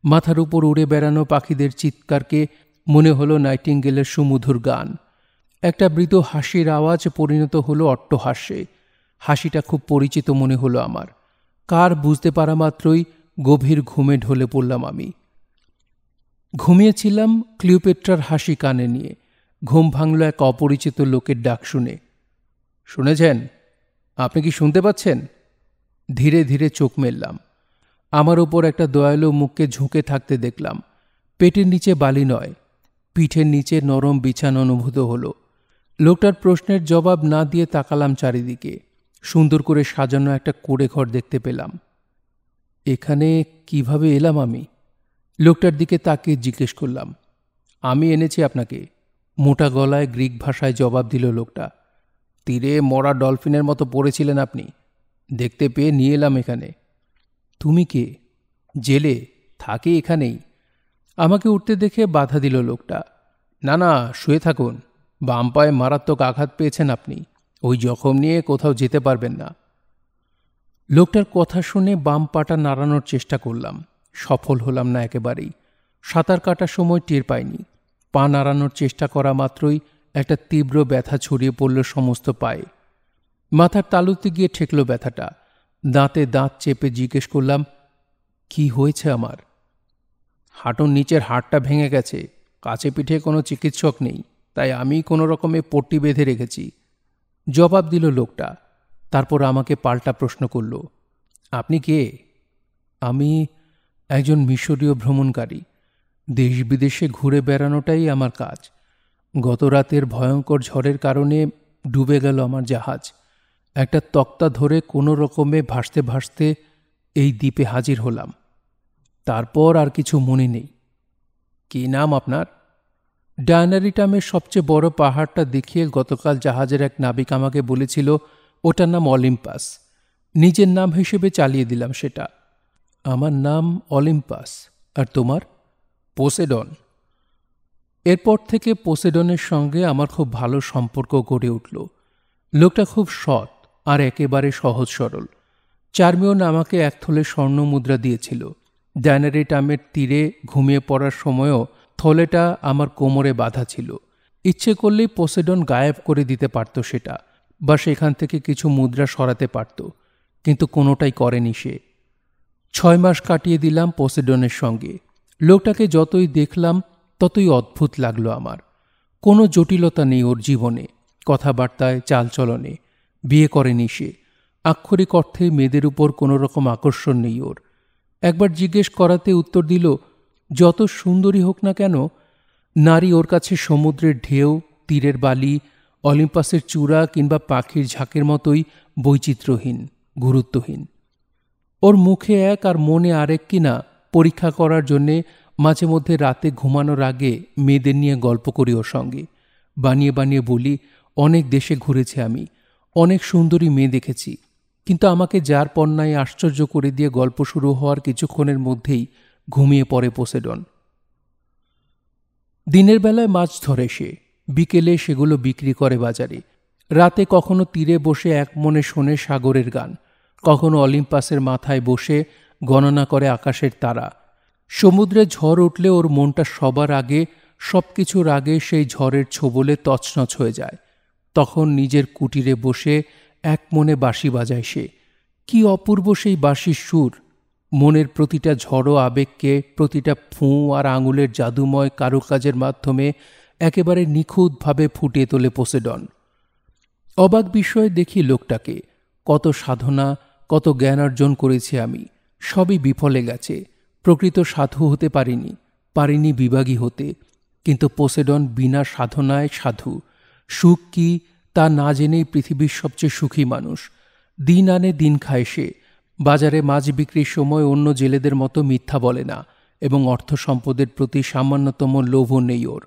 মাথার উপর উড়ে বেড়ানো পাখিদের চিৎকারকে মনে হলো নাইটিঙ্গেলের সুমধুর গান। একটা মৃদু হাসির আওয়াজ পরিণত হলো অট্টহাস্যে। হাসিটা খুব পরিচিত মনে হলো আমার। কার বুঝতে পারা মাত্রই গভীর ঘুমে ঢলে পড়লাম আমি। ঘুমিয়েছিলাম ক্লিওপেট্রার হাসি কানে নিয়ে। ঘুম ভাঙল এক অপরিচিত লোকের ডাক শুনে। শুনেছেন? আপনি কি শুনতে পাচ্ছেন? ধীরে ধীরে চোখ মেললাম। আমার ওপর একটা দয়ালু মুখকে ঝুঁকে থাকতে দেখলাম। পেটের নিচে বালি নয়, পিঠের নিচে নরম বিছানা অনুভূত হলো। লোকটার প্রশ্নের জবাব না দিয়ে তাকালাম চারিদিকে। সুন্দর করে সাজানো একটা কুঁড়ে ঘর দেখতে পেলাম। এখানে কিভাবে এলাম আমি? লোকটার দিকে তাকিয়ে জিজ্ঞেস করলাম। আমি এনেছি আপনাকে, মোটা গলায় গ্রিক ভাষায় জবাব দিল লোকটা। তীরে মরা ডলফিনের মতো পড়েছিলেন আপনি, দেখতে পেয়ে নিয়ে এলাম এখানে। তুমি কে? জেলে, থাকি এখানেই। আমাকে উঠতে দেখে বাধা দিল লোকটা। না না, শুয়ে থাকুন। বাম পায়ে মারাত্মক আঘাত পেয়েছেন আপনি, ওই জখম নিয়ে কোথাও যেতে পারবেন না। লোকটার কথা শুনে বাম পাটা নাড়ানোর চেষ্টা করলাম, সফল হলাম না একেবারেই। সাঁতার কাটার সময় টের পাইনি। পা নাড়ানোর চেষ্টা করা মাত্রই একটা তীব্র ব্যথা ছড়িয়ে পড়ল সমস্ত পায়ে। মাথার তালুতে গিয়ে ঠেকল ব্যথাটা। দাঁতে দাঁত চেপে জিজ্ঞেস করলাম, কি হয়েছে আমার? হাঁটুর নিচের হাড়টা ভেঙে গেছে, কাছে পিঠে কোনো চিকিৎসক নেই, তাই আমি কোনো রকমে পট্টি বেঁধে রেখেছি, জবাব দিল লোকটা। তারপর আমাকে পাল্টা প্রশ্ন করল, আপনি কে? আমি একজন মিশরীয় ভ্রমণকারী। দেশ বিদেশে ঘুরে বেড়ানোটাই আমার কাজ। গত রাতের ভয়ঙ্কর ঝড়ের কারণে ডুবে গেল আমার জাহাজ। একটা তক্তা ধরে কোনো রকমে ভাসতে ভাসতে এই দ্বীপে হাজির হলাম। তারপর আর কিছু মনে নেই। কি নাম আপনার? ডায়নারিটামের সবচেয়ে বড় পাহাড়টা দেখিয়ে গতকাল জাহাজের এক নাবিক আমাকে বলেছিল ওটার নাম অলিম্পাস। নিজের নাম হিসেবে চালিয়ে দিলাম সেটা। আমার নাম অলিম্পাস। আর তোমার? পোসেডন। এরপর থেকে পোসেডনের সঙ্গে আমার খুব ভালো সম্পর্ক গড়ে উঠল। লোকটা খুব সৎ আর একেবারে সহজ সরল। চার্মিয়ন আমাকে এক থলে স্বর্ণ মুদ্রা দিয়েছিল। ডায়নারিটামের তীরে ঘুমিয়ে পড়ার সময়ও থলেটা আমার কোমরে বাঁধা ছিল। ইচ্ছে করলেই পোসেডন গায়েব করে দিতে পারত সেটা, বা সেখান থেকে কিছু মুদ্রা সরাতে পারত, কিন্তু কোনোটাই করেনি সে। 6 মাস কাটিয়ে দিলাম পোসেডনের সঙ্গে। লোকটাকে যতই দেখলাম ততই অদ্ভুত লাগলো আমার। কোনো জটিলতা নেই ওর জীবনে, কথাবার্তায়, চালচলনে। বিয়ে করেনি সে। আক্ষরিক অর্থে মেয়েদের উপর কোনো রকম আকর্ষণ নেই ওর। একবার জিজ্ঞেস করাতে উত্তর দিল, যত সুন্দরী হোক না কেন, নারী ওর কাছে সমুদ্রের ঢেউ, তীরের বালি, অলিম্পাসের চূড়া কিংবা পাখির ঝাঁকের মতোই বৈচিত্র্যহীন, গুরুত্বহীন। ওর মুখে এক আর মনে আরেক কিনা পরীক্ষা করার জন্যে মাঝে মধ্যে রাতে ঘুমানোর আগে মেয়েদের নিয়ে গল্প করি ওর সঙ্গে। বানিয়ে বানিয়ে বলি, অনেক দেশে ঘুরেছি আমি, অনেক সুন্দরী মেয়ে দেখেছি, কিন্তু আমাকে যার পণ্যায় আশ্চর্য করে দিয়ে গল্প শুরু হওয়ার কিছুক্ষণের মধ্যেই ঘুমিয়ে পড়ে পোসেডন। দিনের বেলায় মাছ ধরে সে, বিকেলে সেগুলো বিক্রি করে বাজারে। রাতে কখনো তীরে বসে এক মনে শোনে সাগরের গান, কখনো অলিম্পাসের মাথায় বসে গণনা করে আকাশের তারা। সমুদ্রে ঝড় উঠলে ওর মনটা সবার আগে, সব কিছুর আগে সেই ঝড়ের ছোবলে তছনছ হয়ে যায়। তখন নিজের কুটিরে বসে এক মনে বাঁশি বাজায় সে। কি অপূর্ব সেই বাঁশির সুর! মনের প্রতিটা ঝড়ো আবেগকে প্রতিটা ফুঁ আর আঙুলের জাদুময় কারুকাজের মাধ্যমে একেবারে নিখুঁতভাবে ফুটিয়ে তোলে পোসেডন। অবাক বিষয়ে দেখি লোকটাকে, কত সাধনা, কত জ্ঞান অর্জন করেছি আমি, সবই বিফলে গেছে। প্রকৃত সাধু হতে পারিনি বিভাগী হতে। কিন্তু পোসেডন বিনা সাধনায় সাধু। সুখ কি তা না জেনেই পৃথিবীর সবচেয়ে সুখী মানুষ। দিন আনে দিন খায় সে। বাজারে মাছ বিক্রির সময় অন্য জেলেদের মতো মিথ্যা বলে না, এবং অর্থ সম্পদের প্রতি সামান্যতম লোভও নেই ওর।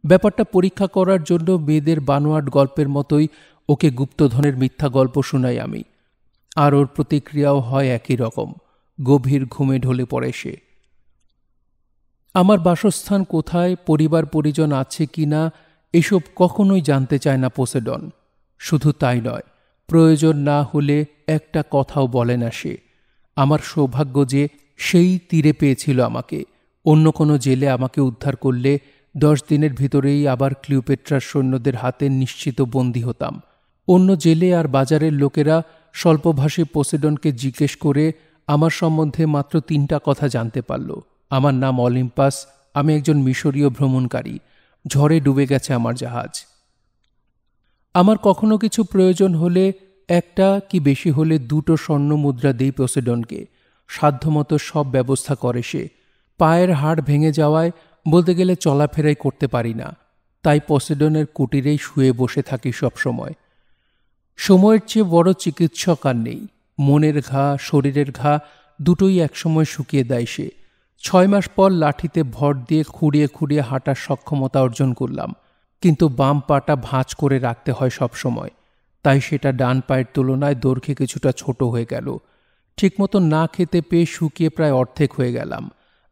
ব্যাপারটা পরীক্ষা করার জন্য মেয়েদের বানোয়াট গল্পের মতোই ওকে গুপ্তধনের মিথ্যা গল্প শোনাই আমি। আর ওর প্রতিক্রিয়াও হয় একই রকম, গভীর ঘুমে ঢলে পড়ে সে। আমার বাসস্থান কোথায়, পরিবার পরিজন আছে কি না, এসব কখনোই জানতে চায় না পোসেডন। শুধু তাই নয়, প্রয়োজন না হলে একটা কথাও বলে না সে। আমার সৌভাগ্য যে সেই তীরে পেয়েছিল আমাকে। অন্য কোনো জেলে আমাকে উদ্ধার করলে 10 দিনের ভিতরেই আবার ক্লিওপেট্রার সৈন্যদের হাতে নিশ্চিত বন্দী হতাম। অন্য জেলে আর বাজারের লোকেরা স্বল্পভাষী পোসেডনকে জিজ্ঞেস করে আমার সম্বন্ধে মাত্র 3টা কথা জানতে পারল। আমার নাম অলিম্পাস, আমি একজন মিশরীয় ভ্রমণকারী, ঝড়ে ডুবে গেছে আমার জাহাজ। আমার কখনো কিছু প্রয়োজন হলে একটা কি বেশি হলে 2টো স্বর্ণ মুদ্রা দেই পোসেডনকে। সাধ্যমতো সব ব্যবস্থা করে সে। পায়ের হাড় ভেঙে যাওয়ায় বলতে গেলে চলাফেরাই করতে পারি না, তাই পোসেডনের কুটিরেই শুয়ে বসে থাকি সবসময়। সময়ের চেয়ে বড় চিকিৎসক আর নেই। মনের ঘা, শরীরের ঘা দুটোই একসময় শুকিয়ে দেয় সে। 6 মাস পর লাঠিতে ভর দিয়ে খুঁড়িয়ে খুঁড়িয়ে হাঁটার সক্ষমতা অর্জন করলাম, কিন্তু বাম পাটা ভাঁজ করে রাখতে হয় সবসময়। তাই সেটা ডান পায়ের তুলনায় দৈর্ঘ্যে কিছুটা ছোট হয়ে গেল। ঠিকমতো না খেতে পেয়ে শুকিয়ে প্রায় অর্ধেক হয়ে গেলাম।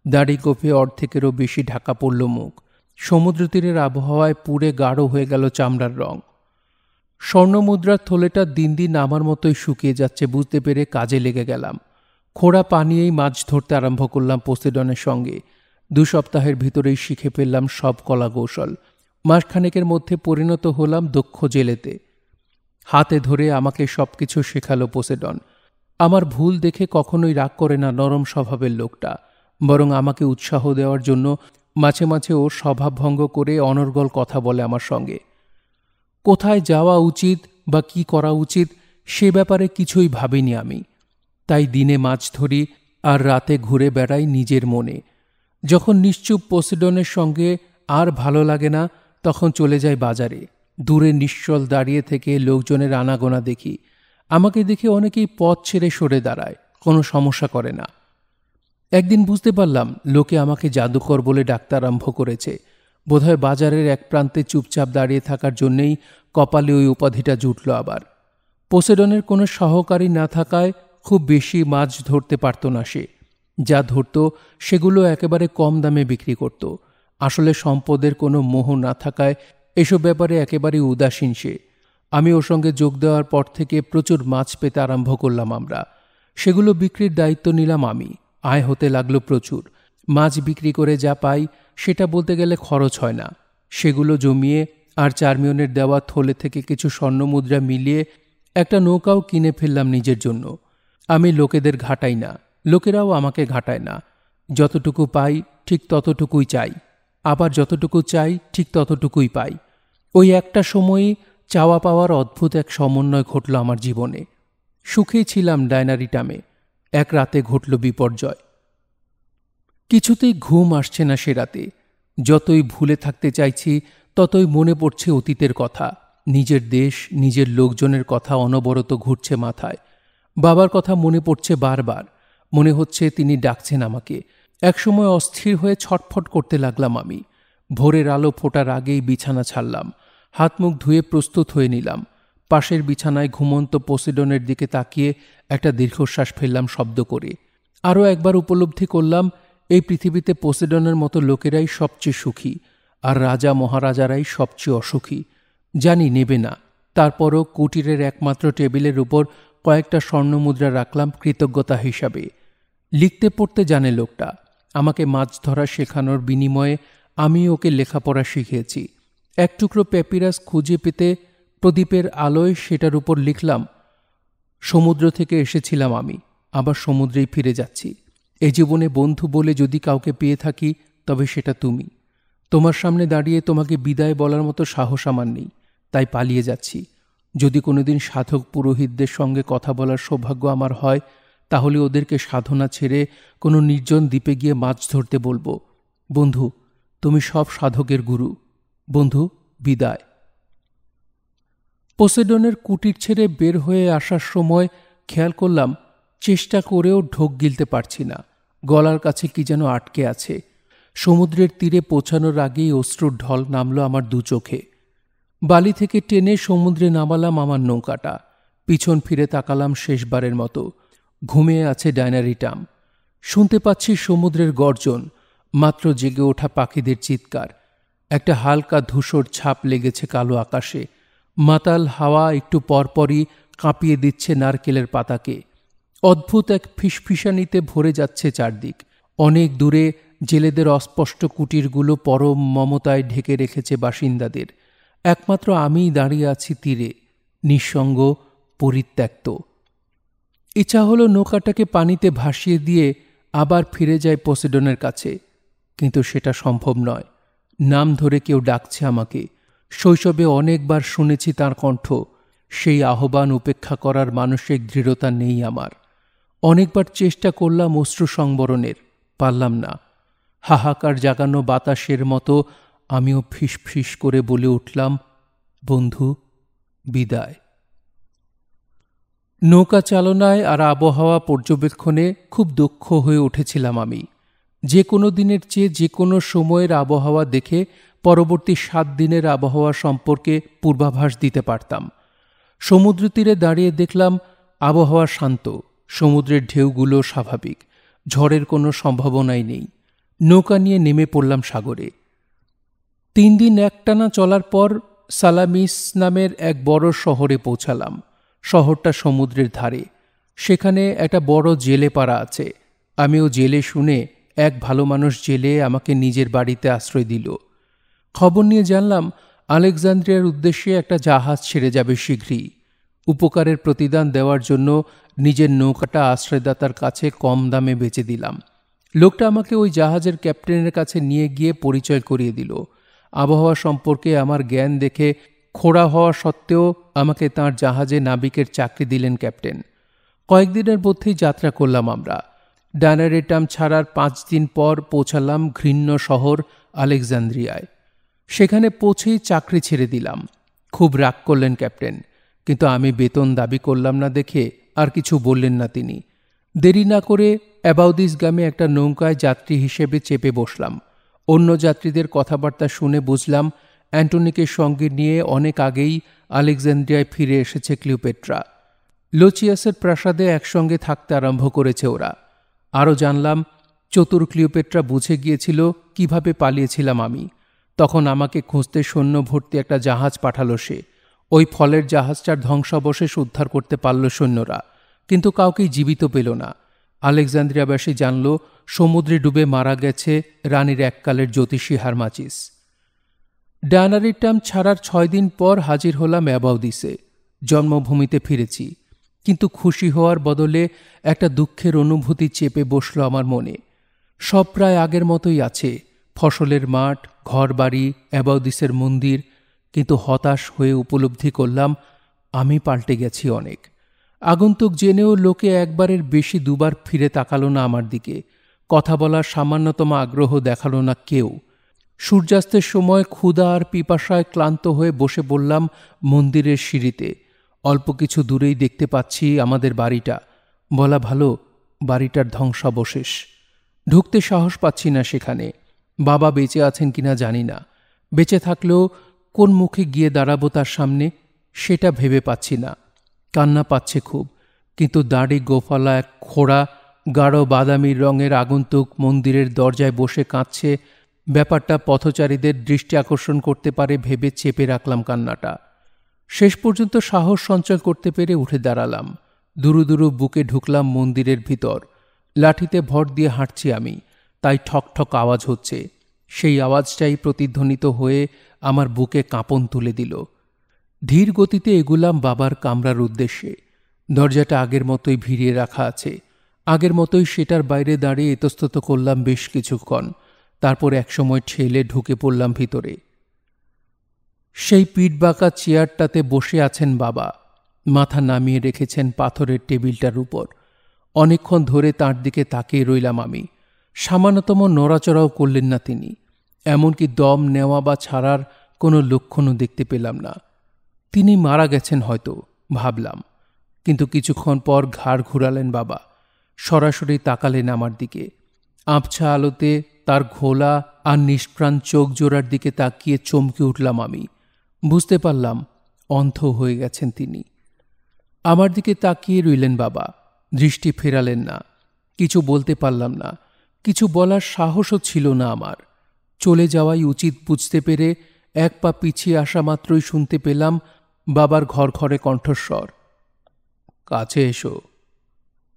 দাড়ি গোফে অর্ধেকেরও বেশি ঢাকা পড়ল মুখ। সমুদ্র তীরের আবহাওয়ায় পুড়ে গাঢ় হয়ে গেল চামড়ার রং। স্বর্ণমুদ্রার থলেটা দিন দিন আমার মতোই শুকিয়ে যাচ্ছে বুঝতে পেরে কাজে লেগে গেলাম। খোঁড়া পানিয়েই মাছ ধরতে আরম্ভ করলাম পোসেডনের সঙ্গে। 2 সপ্তাহের ভিতরেই শিখে ফেললাম সব কলা কৌশল। মাসখানেকের মধ্যে পরিণত হলাম দক্ষ জেলেতে। হাতে ধরে আমাকে সবকিছু শেখালো পোসেডন। আমার ভুল দেখে কখনোই রাগ করে না নরম স্বভাবের লোকটা, বরং আমাকে উৎসাহ দেওয়ার জন্য মাঝে মাঝে ওর স্বভাবভঙ্গ করে অনর্গল কথা বলে আমার সঙ্গে। কোথায় যাওয়া উচিত বা কি করা উচিত সে ব্যাপারে কিছুই ভাবিনি আমি। তাই দিনে মাছ ধরি আর রাতে ঘুরে বেড়াই নিজের মনে। যখন নিশ্চুপ পোসেডনের সঙ্গে আর ভালো লাগে না, তখন চলে যাই বাজারে। দূরে নিশ্চল দাঁড়িয়ে থেকে লোকজনের আনাগোনা দেখি। আমাকে দেখে অনেকেই পথ ছেড়ে সরে দাঁড়ায়, কোনো সমস্যা করে না। একদিন বুঝতে পারলাম লোকে আমাকে জাদুকর বলে ডাকতে আরম্ভ করেছে। বোধহয় বাজারের এক প্রান্তে চুপচাপ দাঁড়িয়ে থাকার জন্যেই কপালে ওই উপাধিটা জুটল আবার। পোসেডনের কোনো সহকারী না থাকায় খুব বেশি মাছ ধরতে পারত না সে। যা ধরত সেগুলো একেবারে কম দামে বিক্রি করত। আসলে সম্পদের কোনো মোহ না থাকায় এসব ব্যাপারে একেবারে উদাসীন সে। আমি ওর সঙ্গে যোগ দেওয়ার পর থেকে প্রচুর মাছ পেতে আরম্ভ করলাম আমরা। সেগুলো বিক্রির দায়িত্ব নিলাম আমি। আয় হতে লাগলো প্রচুর। মাছ বিক্রি করে যা পাই সেটা বলতে গেলে খরচ হয় না। সেগুলো জমিয়ে আর চার্মিয়নের দেওয়া থলে থেকে কিছু স্বর্ণমুদ্রা মিলিয়ে একটা নৌকাও কিনে ফেললাম নিজের জন্য। আমি লোকেদের ঘাটাই না, লোকেরাও আমাকে ঘাটায় না। যতটুকু পাই ঠিক ততটুকুই চাই, আবার যতটুকু চাই ঠিক ততটুকুই পাই। ওই একটা সময়ই চাওয়া পাওয়ার অদ্ভুত এক সমন্বয় ঘটল আমার জীবনে। সুখেই ছিলাম ডায়নারিটামে। এক রাতে ঘটল বিপর্যয়। কিছুতেই ঘুম আসছে না সে রাতে। যতই ভুলে থাকতে চাইছি ততই মনে পড়ছে অতীতের কথা। নিজের দেশ, নিজের লোকজনের কথা অনবরত ঘুরছে মাথায়। বাবার কথা মনে পড়ছে বারবার। মনে হচ্ছে তিনি ডাকছেন আমাকে। একসময় অস্থির হয়ে ছটফট করতে লাগলাম আমি। ভোরের আলো ফোটার আগেই বিছানা ছাড়লাম। হাত মুখ ধুয়ে প্রস্তুত হয়ে নিলাম। পাশের বিছানায় ঘুমন্ত পোসেডনের দিকে তাকিয়ে একটা দীর্ঘশ্বাস ফেললাম শব্দ করে। আরও একবার উপলব্ধি করলাম এই পৃথিবীতে পোসেডনের মতো লোকেরাই সবচেয়ে সুখী, আর রাজা মহারাজারাই সবচেয়ে অসুখী। জানি নেবে না, তারপরও কুটিরের একমাত্র টেবিলের উপর কয়েকটা স্বর্ণমুদ্রা রাখলাম কৃতজ্ঞতা হিসাবে। লিখতে পড়তে জানে লোকটা। আমাকে মাছ ধরা শেখানোর বিনিময়ে আমি ওকে লেখাপড়া শিখিয়েছি। এক টুকরো প্যাপিরাস খুঁজে পেতে প্রদীপের আলোয় সেটার উপর লিখলাম, সমুদ্র থেকে এসেছিলাম আমি, আবার সমুদ্রেই ফিরে যাচ্ছি। এ জীবনে বন্ধু বলে যদি কাউকে পেয়ে থাকি তবে সেটা তুমি। তোমার সামনে দাঁড়িয়ে তোমাকে বিদায় বলার মতো সাহস আমার নেই, তাই পালিয়ে যাচ্ছি। যদি কোনোদিন সাধক পুরোহিতদের সঙ্গে কথা বলার সৌভাগ্য আমার হয়, তাহলে ওদেরকে সাধনা ছেড়ে কোনো নির্জন দ্বীপে গিয়ে মাছ ধরতে বলবো। বন্ধু, তুমি সব সাধকের গুরু। বন্ধু, বিদায়। পোসেডনের কুটির ছেড়ে বের হয়ে আসার সময় খেয়াল করলাম চেষ্টা করেও ঢোক গিলতে পারছি না, গলার কাছে কি যেন আটকে আছে। সমুদ্রের তীরে পৌঁছানোর আগেই অশ্রুর ঢল নামল আমার দু চোখে। বালি থেকে টেনে সমুদ্রে নামালাম আমার নৌকাটা। পিছন ফিরে তাকালাম শেষবারের মতো। ঘুমিয়ে আছে ডায়নারিটাম। শুনতে পাচ্ছি সমুদ্রের গর্জন, মাত্র জেগে ওঠা পাখিদের চিৎকার। একটা হালকা ধূসর ছাপ লেগেছে কালো আকাশে। মাতাল হাওয়া একটু পরপরই কাঁপিয়ে দিচ্ছে নারকেলের পাতাকে। অদ্ভুত এক ফিসফিসানিতে ভরে যাচ্ছে চারদিক। অনেক দূরে জেলেদের অস্পষ্ট কুটিরগুলো পরম মমতায় ঢেকে রেখেছে বাসিন্দাদের। একমাত্র আমিই দাঁড়িয়ে আছি তীরে, নিঃসঙ্গ, পরিত্যক্ত। ইচ্ছা হলো নৌকাটাকে পানিতে ভাসিয়ে দিয়ে আবার ফিরে যায় পোসেডনের কাছে, কিন্তু সেটা সম্ভব নয়। নাম ধরে কেউ ডাকছে আমাকে। শৈশবে অনেকবার শুনেছি তার কণ্ঠ। সেই আহ্বান উপেক্ষা করার মানসিক দৃঢ়তা নেই আমার। অনেকবার চেষ্টা করলাম অশ্রু সংবরণের, পারলাম না। হাহাকার জাগানো বাতাসের মতো আমিও ফিসফিস করে বলে উঠলাম, বন্ধু, বিদায়। নৌকা চালনায় আর আবহাওয়া পর্যবেক্ষণে খুব দক্ষ হয়ে উঠেছিলাম আমি। যে কোনো দিনের চেয়ে যে কোনো সময়ের আবহাওয়া দেখে পরবর্তী 7 দিনের আবহাওয়া সম্পর্কে পূর্বাভাস দিতে পারতাম। সমুদ্র তীরে দাঁড়িয়ে দেখলাম আবহাওয়া শান্ত, সমুদ্রের ঢেউগুলো স্বাভাবিক, ঝড়ের কোনো সম্ভাবনাই নেই। নৌকা নিয়ে নেমে পড়লাম সাগরে। 3 দিন একটানা চলার পর সালামিস নামের এক বড় শহরে পৌঁছালাম। শহরটা সমুদ্রের ধারে। সেখানে একটা বড় জেলে পাড়া আছে। আমিও জেলে শুনে এক ভালো মানুষ জেলে আমাকে নিজের বাড়িতে আশ্রয় দিল। খবর নিয়ে জানলাম আলেকজান্দ্রিয়ার উদ্দেশ্যে একটা জাহাজ ছেড়ে যাবে শীঘ্রই। উপকারের প্রতিদান দেওয়ার জন্য নিজের নৌকাটা আশ্রয়দাতার কাছে কম দামে বেচে দিলাম। লোকটা আমাকে ওই জাহাজের ক্যাপ্টেনের কাছে নিয়ে গিয়ে পরিচয় করিয়ে দিল। আবহাওয়া সম্পর্কে আমার জ্ঞান দেখে খোড়া হওয়া সত্ত্বেও আমাকে তাঁর জাহাজে নাবিকের চাকরি দিলেন ক্যাপ্টেন। কয়েকদিনের মধ্যেই যাত্রা করলাম আমরা। ডায়নারিটাম ছাড়ার 5 দিন পর পৌঁছালাম ঘৃণ্য শহর আলেকজান্দ্রিয়ায়। সেখানে পৌঁছেই চাকরি ছেড়ে দিলাম। খুব রাগ করলেন ক্যাপ্টেন, কিন্তু আমি বেতন দাবি করলাম না দেখে আর কিছু বললেন না তিনি। দেরি না করে অ্যাবাউদিস গ্রামে একটা নৌকায় যাত্রী হিসেবে চেপে বসলাম। অন্য যাত্রীদের কথাবার্তা শুনে বুঝলাম অ্যান্টনিকে সঙ্গে নিয়ে অনেক আগেই আলেকজান্দ্রিয়ায় ফিরে এসেছে ক্লিওপেট্রা। লোচিয়াসের প্রাসাদে একসঙ্গে থাকতে আরম্ভ করেছে ওরা। আরও জানলাম চতুর ক্লিওপেট্রা বুঝে গিয়েছিল কিভাবে পালিয়েছিলাম আমি। তখন আমাকে খুঁজতে সৈন্য ভর্তি একটা জাহাজ পাঠালো সে। ওই ফলের জাহাজটার ধ্বংসাবশেষ উদ্ধার করতে পারল সৈন্যরা, কিন্তু কাউকেই জীবিত পেল না। আলেকজান্দ্রিয়াবাসী জানল সমুদ্রে ডুবে মারা গেছে রানীর এককালের জ্যোতিষী হারমাচিস। ডায়নারিটাম ছাড়ার 6 দিন পর হাজির হলাম অ্যাবাউদিসে। জন্মভূমিতে ফিরেছি, কিন্তু খুশি হওয়ার বদলে একটা দুঃখের অনুভূতি চেপে বসল আমার মনে। সব প্রায় আগের মতোই আছে, ফসলের মাঠ, ঘরবাড়ি, অ্যাবাউদিসের মন্দির, কিন্তু হতাশ হয়ে উপলব্ধি করলাম আমি পাল্টে গেছি অনেক। আগন্তুক জেনেও লোকে একবারের বেশি 2বার ফিরে তাকালো না আমার দিকে। কথা বলার সামান্যতম আগ্রহ দেখালো না কেউ। সূর্যাস্তের সময় ক্ষুধা আর পিপাসায় ক্লান্ত হয়ে বসে পড়লাম মন্দিরের সিঁড়িতে। অল্প কিছু দূরেই দেখতে পাচ্ছি আমাদের বাড়িটা। বলা ভালো, বাড়িটার ধ্বংসাবশেষ। ঢুকতে সাহস পাচ্ছি না সেখানে। বাবা বেঁচে আছেন কিনা জানি না। বেঁচে থাকলেও কোন মুখে গিয়ে দাঁড়াবো তার সামনে, সেটা ভেবে পাচ্ছি না। কান্না পাচ্ছে খুব, কিন্তু দাড়ি গোফালা এক খোড়া গাঢ় বাদামি রঙের আগন্তুক মন্দিরের দরজায় বসে কাঁদছে। ব্যাপারটা পথচারীদের দৃষ্টি আকর্ষণ করতে পারে ভেবে চেপে রাখলাম কান্নাটা। শেষ পর্যন্ত সাহস সঞ্চয় করতে পেরে উঠে দাঁড়ালাম। দুরু দুরু বুকে ঢুকলাম মন্দিরের ভিতর। লাঠিতে ভর দিয়ে হাঁটছি আমি, তাই ঠক ঠক আওয়াজ হচ্ছে। সেই আওয়াজটাই প্রতিধ্বনিত হয়ে আমার বুকে কাঁপন তুলে দিল। ধীর গতিতে এগুলাম বাবার কামরার উদ্দেশ্যে। দরজাটা আগের মতোই ভিড়িয়ে রাখা আছে। আগের মতোই সেটার বাইরে দাঁড়িয়ে ইতস্তত করলাম বেশ কিছুক্ষণ। তারপর একসময় ঠেলে ঢুকে পড়লাম ভিতরে। সেই পিঠবাঁকা চেয়ারটাতে বসে আছেন বাবা, মাথা নামিয়ে রেখেছেন পাথরের টেবিলটার উপর। অনেকক্ষণ ধরে তাঁর দিকে তাকিয়ে রইলাম আমি। সামান্যতম নড়াচড়াও করলেন না তিনি, এমনকি দম নেওয়া বা ছাড়ার কোনো লক্ষণও দেখতে পেলাম না। তিনি মারা গেছেন হয়তো ভাবলাম, কিন্তু কিছুক্ষণ পর ঘাড় ঘুরালেন বাবা, সরাসরি তাকালেন আমার দিকে। আবছা আলোতে তার ঘোলা আর নিষ্প্রাণ চোখ জোড়ার দিকে তাকিয়ে চমকে উঠলাম আমি। বুঝতে পারলাম অন্ধ হয়ে গেছেন তিনি। আমার দিকে তাকিয়ে রইলেন বাবা, দৃষ্টি ফেরালেন না। কিছু বলতে পারলাম না, কিছু বলার সাহসও ছিল না আমার। চলে যাওয়াই উচিত বুঝতে পেরে এক পা পিছিয়ে আসা মাত্রই শুনতে পেলাম বাবার ঘরঘরে কণ্ঠস্বর, কাছে এসো।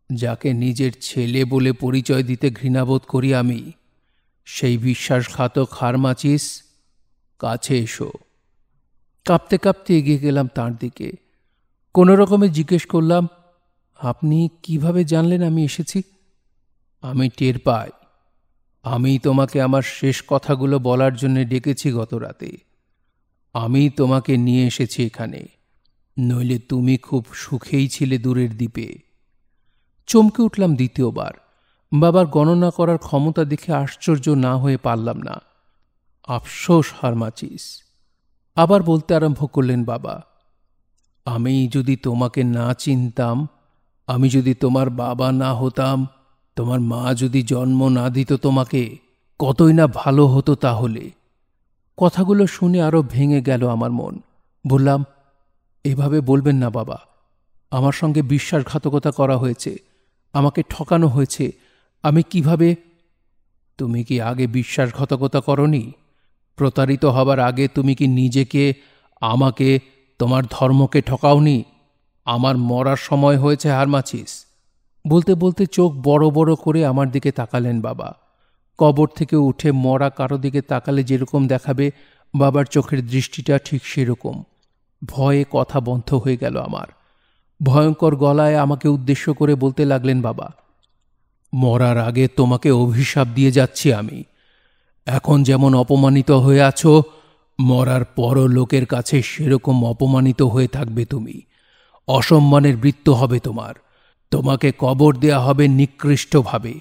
যাকে নিজের ছেলে বলে পরিচয় দিতে ঘৃণাবোধ করি আমি, সেই বিশ্বাসঘাতক হারমাচিস, কাছে এসো। কাঁপতে কাঁপতে এগিয়ে গেলাম তাঁর দিকে। কোনো রকমে জিজ্ঞেস করলাম, আপনি কিভাবে জানলেন আমি এসেছি? আমি টের পাই। আমি তোমাকে আমার শেষ কথাগুলো বলার জন্য ডেকেছি গত রাতে। আমি তোমাকে নিয়ে এসেছি এখানে, নইলে তুমি খুব সুখেই ছিলে দূরের দ্বীপে। চমকে উঠলাম দ্বিতীয়বার। বাবার গণনা করার ক্ষমতা দেখে আশ্চর্য না হয়ে পারলাম না। আফসোস হারমাচিস। আবার বলতে আরম্ভ করলেন বাবা, আমি যদি তোমাকে না চিনতাম, আমি যদি তোমার বাবা না হতাম, তোমার মা যদি জন্ম না দিত তোমাকে, কতই না ভালো হতো তাহলে। কথাগুলো শুনে আরো ভেঙে গেল আমার মন। বললাম, এভাবে বলবেন না বাবা, আমার সঙ্গে বিশ্বাসঘাতকতা করা হয়েছে, আমাকে ঠকানো হয়েছে। আমি কিভাবে? তুমি কি আগে বিশ্বাসঘাতকতা করনি? প্রতারিত হবার আগে তুমি কি নিজেকে, আমাকে, তোমার ধর্মকে ঠকাওনি? আমার মরার সময় হয়েছে হারমাচিস। বলতে বলতে চোখ বড় বড় করে আমার দিকে তাকালেন বাবা। কবর থেকে উঠে মরা কারো দিকে তাকালে যেরকম দেখাবে, বাবার চোখের দৃষ্টিটা ঠিক সেরকম। ভয়ে কথা বন্ধ হয়ে গেল আমার। ভয়ঙ্কর গলায় আমাকে উদ্দেশ্য করে বলতে লাগলেন বাবা, মরার আগে তোমাকে অভিশাপ দিয়ে যাচ্ছি আমি। এখন যেমন অপমানিত হয়ে আছো, মরার পরও লোকের কাছে সেরকম অপমানিত হয়ে থাকবে তুমি। অসম্মানের মৃত্যু হবে তোমার। তোমাকে কবর দেয়া হবে নিকৃষ্টভাবে।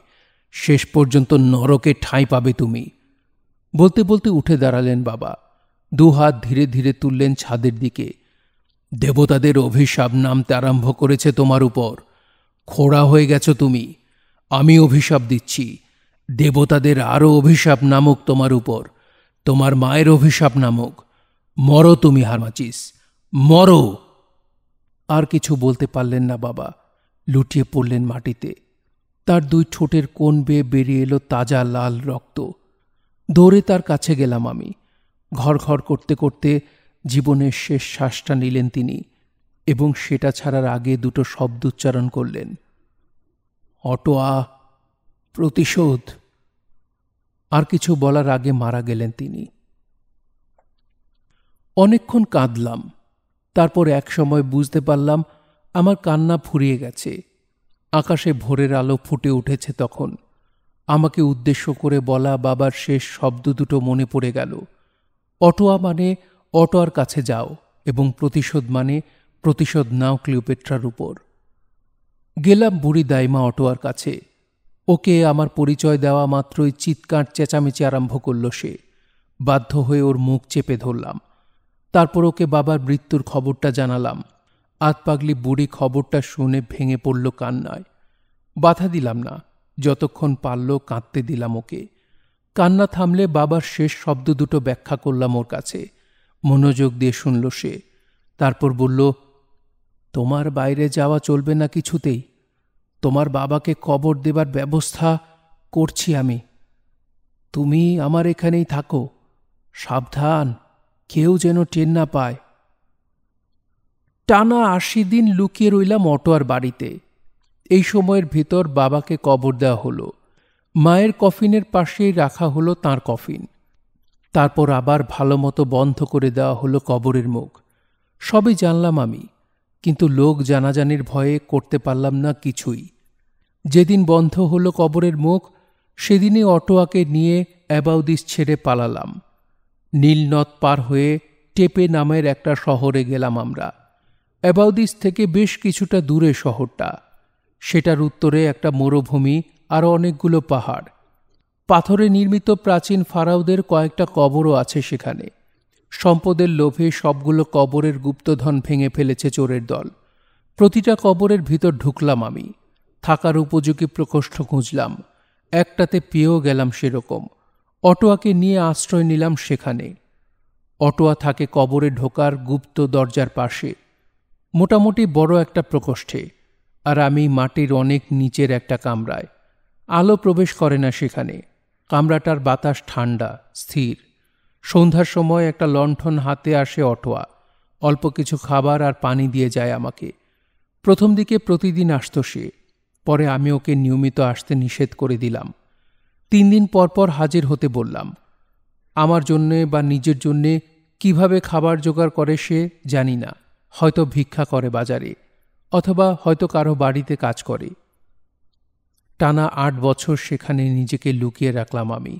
শেষ পর্যন্ত নরকে ঠাঁই পাবে তুমি। বলতে বলতে উঠে দাঁড়ালেন বাবা। দুহাত ধীরে ধীরে তুললেন ছাদের দিকে। দেবতাদের অভিশাপ নামতে আরম্ভ করেছে তোমার উপর। খোড়া হয়ে গেছ তুমি। আমি অভিশাপ দিচ্ছি। দেবতাদের আরও অভিশাপ নামুক তোমার উপর, তোমার মায়ের অভিশাপ নামুক। মরো তুমি হারমাচিস, মরো। আর কিছু বলতে পারলেন না বাবা, লুটিয়ে পড়লেন মাটিতে। তার দুই ঠোঁটের কোণ বেয়ে বেরিয়ে এলো তাজা লাল রক্ত। দৌড়ে তার কাছে গেলাম আমি। ঘর ঘর করতে করতে জীবনের শেষ শ্বাসটা নিলেন তিনি, এবং সেটা ছাড়ার আগে দুটো শব্দ উচ্চারণ করলেন, অটোয়া, প্রতিশোধ। আর কিছু বলার আগে মারা গেলেন তিনি। অনেকক্ষণ কাঁদলাম। তারপর এক সময় বুঝতে পারলাম আমার কান্না ফুরিয়ে গেছে। আকাশে ভোরের আলো ফুটে উঠেছে তখন। আমাকে উদ্দেশ্য করে বলা বাবার শেষ শব্দ দুটো মনে পড়ে গেল। অটোয়া মানে অটোয়ার কাছে যাও, এবং প্রতিশোধ মানে প্রতিশোধ নাও ক্লিওপেট্রার উপর। গেলাম বুড়ি দাইমা অটোয়ার কাছে। ওকে আমার পরিচয় দেওয়া মাত্রই চিৎকার চেঁচামেচি আরম্ভ করল সে। বাধ্য হয়ে ওর মুখ চেপে ধরলাম। তারপর ওকে বাবার মৃত্যুর খবরটা জানালাম। আতপাগলি বুড়ি খবরটা শুনে ভেঙে পড়ল কান্নায়। বাধা দিলাম না, যতক্ষণ পারল কাঁদতে দিলাম ওকে। কান্না থামলে বাবার শেষ শব্দ দুটো ব্যাখ্যা করলাম ওর কাছে। মনোযোগ দিয়ে শুনল সে। তারপর বলল, তোমার বাইরে যাওয়া চলবে না কিছুতেই। তোমার বাবাকে কবর দেবার ব্যবস্থা করছি আমি। তুমি আমার এখানেই থাকো। সাবধান, কেউ যেন টের না পায়। টানা ৮০ দিন লুকিয়ে রইলাম অটোয়ার বাড়িতে। এই সময়ের ভিতর বাবাকে কবর দেওয়া হলো। মায়ের কফিনের পাশেই রাখা হলো তাঁর কফিন। তারপর আবার ভালো মতো বন্ধ করে দেওয়া হলো কবরের মুখ। সবই জানলাম আমি, কিন্তু লোক জানাজানির ভয়ে করতে পারলাম না কিছুই। যেদিন বন্ধ হলো কবরের মুখ, সেদিনই অটোয়াকে নিয়ে অ্যাবাউদিস ছেড়ে পালালাম। নীলনদ পার হয়ে টেপে নামের একটা শহরে গেলাম আমরা। অ্যাবাউদিস থেকে বেশ কিছুটা দূরে শহরটা। সেটার উত্তরে একটা মরুভূমি, আরও অনেকগুলো পাহাড়। পাথরে নির্মিত প্রাচীন ফারাওদের কয়েকটা কবরও আছে সেখানে। সম্পদের লোভে সবগুলো কবরের গুপ্তধন ভেঙে ফেলেছে চোরের দল। প্রতিটা কবরের ভিতর ঢুকলাম আমি। থাকার উপযোগী প্রকোষ্ঠ খুঁজলাম, একটাতে পেয়েও গেলাম সেরকম। অটোয়াকে নিয়ে আশ্রয় নিলাম সেখানে। অটোয়া থাকে কবরে ঢোকার গুপ্ত দরজার পাশে, মোটামুটি বড় একটা প্রকোষ্ঠে, আর আমি মাটির অনেক নিচের একটা কামরায়। আলো প্রবেশ করে না সেখানে। কামরাটার বাতাস ঠান্ডা, স্থির। সন্ধ্যার সময় একটা লণ্ঠন হাতে আসে অটোয়া, অল্প কিছু খাবার আর পানি দিয়ে যায় আমাকে। প্রথম দিকে প্রতিদিন আসত সে, পরে আমি ওকে নিয়মিত আসতে নিষেধ করে দিলাম। 3 দিন পর পর হাজির হতে বললাম। আমার জন্যে বা নিজের জন্যে কিভাবে খাবার জোগাড় করে সে জানি না, হয়তো ভিক্ষা করে বাজারে, অথবা হয়তো কারো বাড়িতে কাজ করে। টানা 8 বছর সেখানে নিজেকে লুকিয়ে রাখলাম আমি।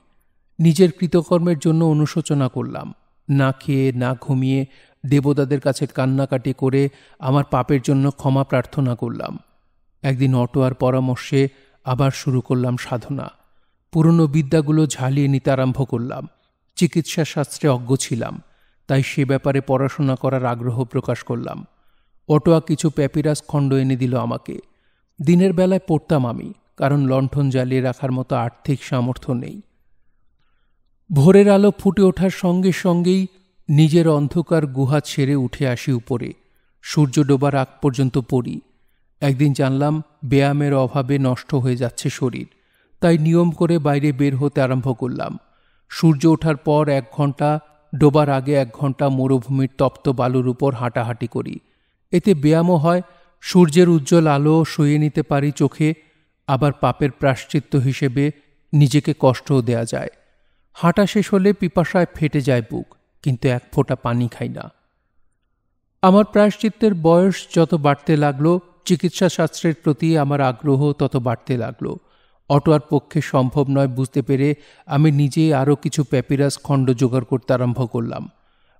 নিজের কৃতকর্মের জন্য অনুশোচনা করলাম, না খেয়ে না ঘুমিয়ে দেবতাদের কাছে কান্নাকাটি করে আমার পাপের জন্য ক্ষমা প্রার্থনা করলাম। একদিন অটোয়ার পরামর্শে আবার শুরু করলাম সাধনা। পুরনো বিদ্যাগুলো ঝালিয়ে নিতে আরম্ভ করলাম। চিকিৎসা শাস্ত্রে অজ্ঞ ছিলাম, তাই সে ব্যাপারে পড়াশোনা করার আগ্রহ প্রকাশ করলাম। অটোয়া কিছু প্যাপিরাস খণ্ড এনে দিল আমাকে। দিনের বেলায় পড়তাম আমি, কারণ লণ্ঠন জ্বালিয়ে রাখার মতো আর্থিক সামর্থ্য নেই। ভোরের আলো ফুটে ওঠার সঙ্গে সঙ্গেই নিজের অন্ধকার গুহা ছেড়ে উঠে আসি উপরে। সূর্য ডোবার আগ পর্যন্ত পড়ি। একদিন জানলাম ব্যায়ামের অভাবে নষ্ট হয়ে যাচ্ছে শরীর, তাই নিয়ম করে বাইরে বের হতে আরম্ভ করলাম। সূর্য ওঠার পর 1 ঘন্টা, ডোবার আগে 1 ঘন্টা মরুভূমির তপ্ত বালুর উপর হাঁটাহাঁটি করি। এতে ব্যায়ামও হয়, সূর্যের উজ্জ্বল আলো সইয়ে নিতে পারি চোখে, আবার পাপের প্রায়শ্চিত্ত হিসেবে নিজেকে কষ্টও দেয়া যায়। হাঁটা শেষ হলে পিপাসায় ফেটে যায় বুক, কিন্তু 1 ফোঁটা পানি খাই না। আমার প্রায়শ্চিত্তের বয়স যত বাড়তে লাগলো, চিকিৎসা শাস্ত্রের প্রতি আমার আগ্রহ তত বাড়তে লাগলো। অটোয়ার পক্ষে সম্ভব নয় বুঝতে পেরে আমি নিজেই আরও কিছু প্যাপিরাস খণ্ড জোগাড় করতে আরম্ভ করলাম।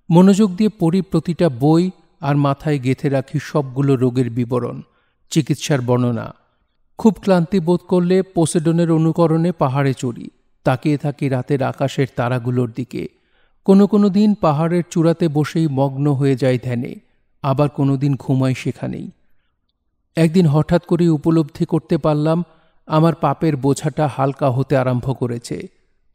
মনোযোগ দিয়ে পড়ি প্রতিটা বই, আর মাথায় গেঁথে রাখি সবগুলো রোগের বিবরণ, চিকিৎসার বর্ণনা। খুব ক্লান্তি বোধ করলে পোসেডনের অনুকরণে পাহাড়ে চড়ি। তাকিয়ে থাকি রাতের আকাশের তারাগুলোর দিকে। কোনো কোনো দিন পাহাড়ের চূড়াতে বসেই মগ্ন হয়ে যাই ধ্যানে, আবার কোনো দিন ঘুমাই সেখানেই। একদিন হঠাৎ করে উপলব্ধি করতে পারলাম আমার পাপের বোঝাটা হালকা হতে আরম্ভ করেছে।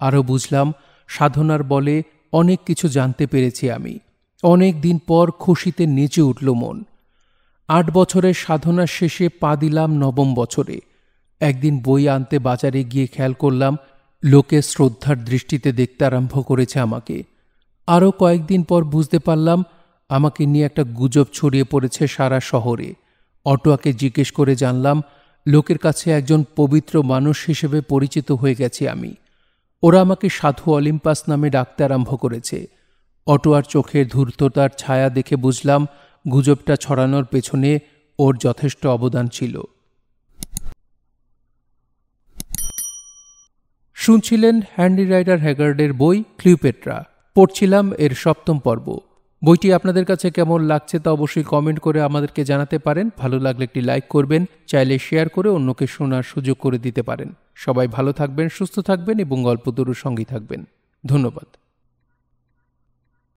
আরও বুঝলাম সাধনার বলে অনেক কিছু জানতে পেরেছি আমি। অনেক দিন পর খুশিতে নেচে উঠল মন। 8 বছরের সাধনার শেষে পা দিলাম 9ম বছরে। একদিন বই আনতে বাজারে গিয়ে খেয়াল করলাম লোকে শ্রদ্ধার দৃষ্টিতে দেখতে আরম্ভ করেছে আমাকে। আরও কয়েকদিন পর বুঝতে পারলাম আমাকে নিয়ে একটা গুজব ছড়িয়ে পড়েছে সারা শহরে। অটোয়াকে জিজ্ঞেস করে জানলাম লোকের কাছে একজন পবিত্র মানুষ হিসেবে পরিচিত হয়ে গেছি আমি। ওরা আমাকে সাধু অলিম্পাস নামে ডাকতে আরম্ভ করেছে। অটোয়ার চোখের ধূর্ততার ছায়া দেখে বুঝলাম গুজবটা ছড়ানোর পেছনে ওর যথেষ্ট অবদান ছিল। শুনছিলেন হ্যান্ডি রাইডার হ্যাগার্ডের বই ক্লিওপেট্রা। পড়ছিলাম এর 7ম পর্ব। বইটি আপনাদের কাছে কেমন লাগছে তা অবশ্যই কমেন্ট করে আমাদেরকে জানাতে পারেন। ভালো লাগলে একটি লাইক করবেন, চাইলে শেয়ার করে অন্যকে শোনার সুযোগ করে দিতে পারেন। সবাই ভালো থাকবেন, সুস্থ থাকবেন এবং গল্পতরুর সঙ্গী থাকবেন। ধন্যবাদ।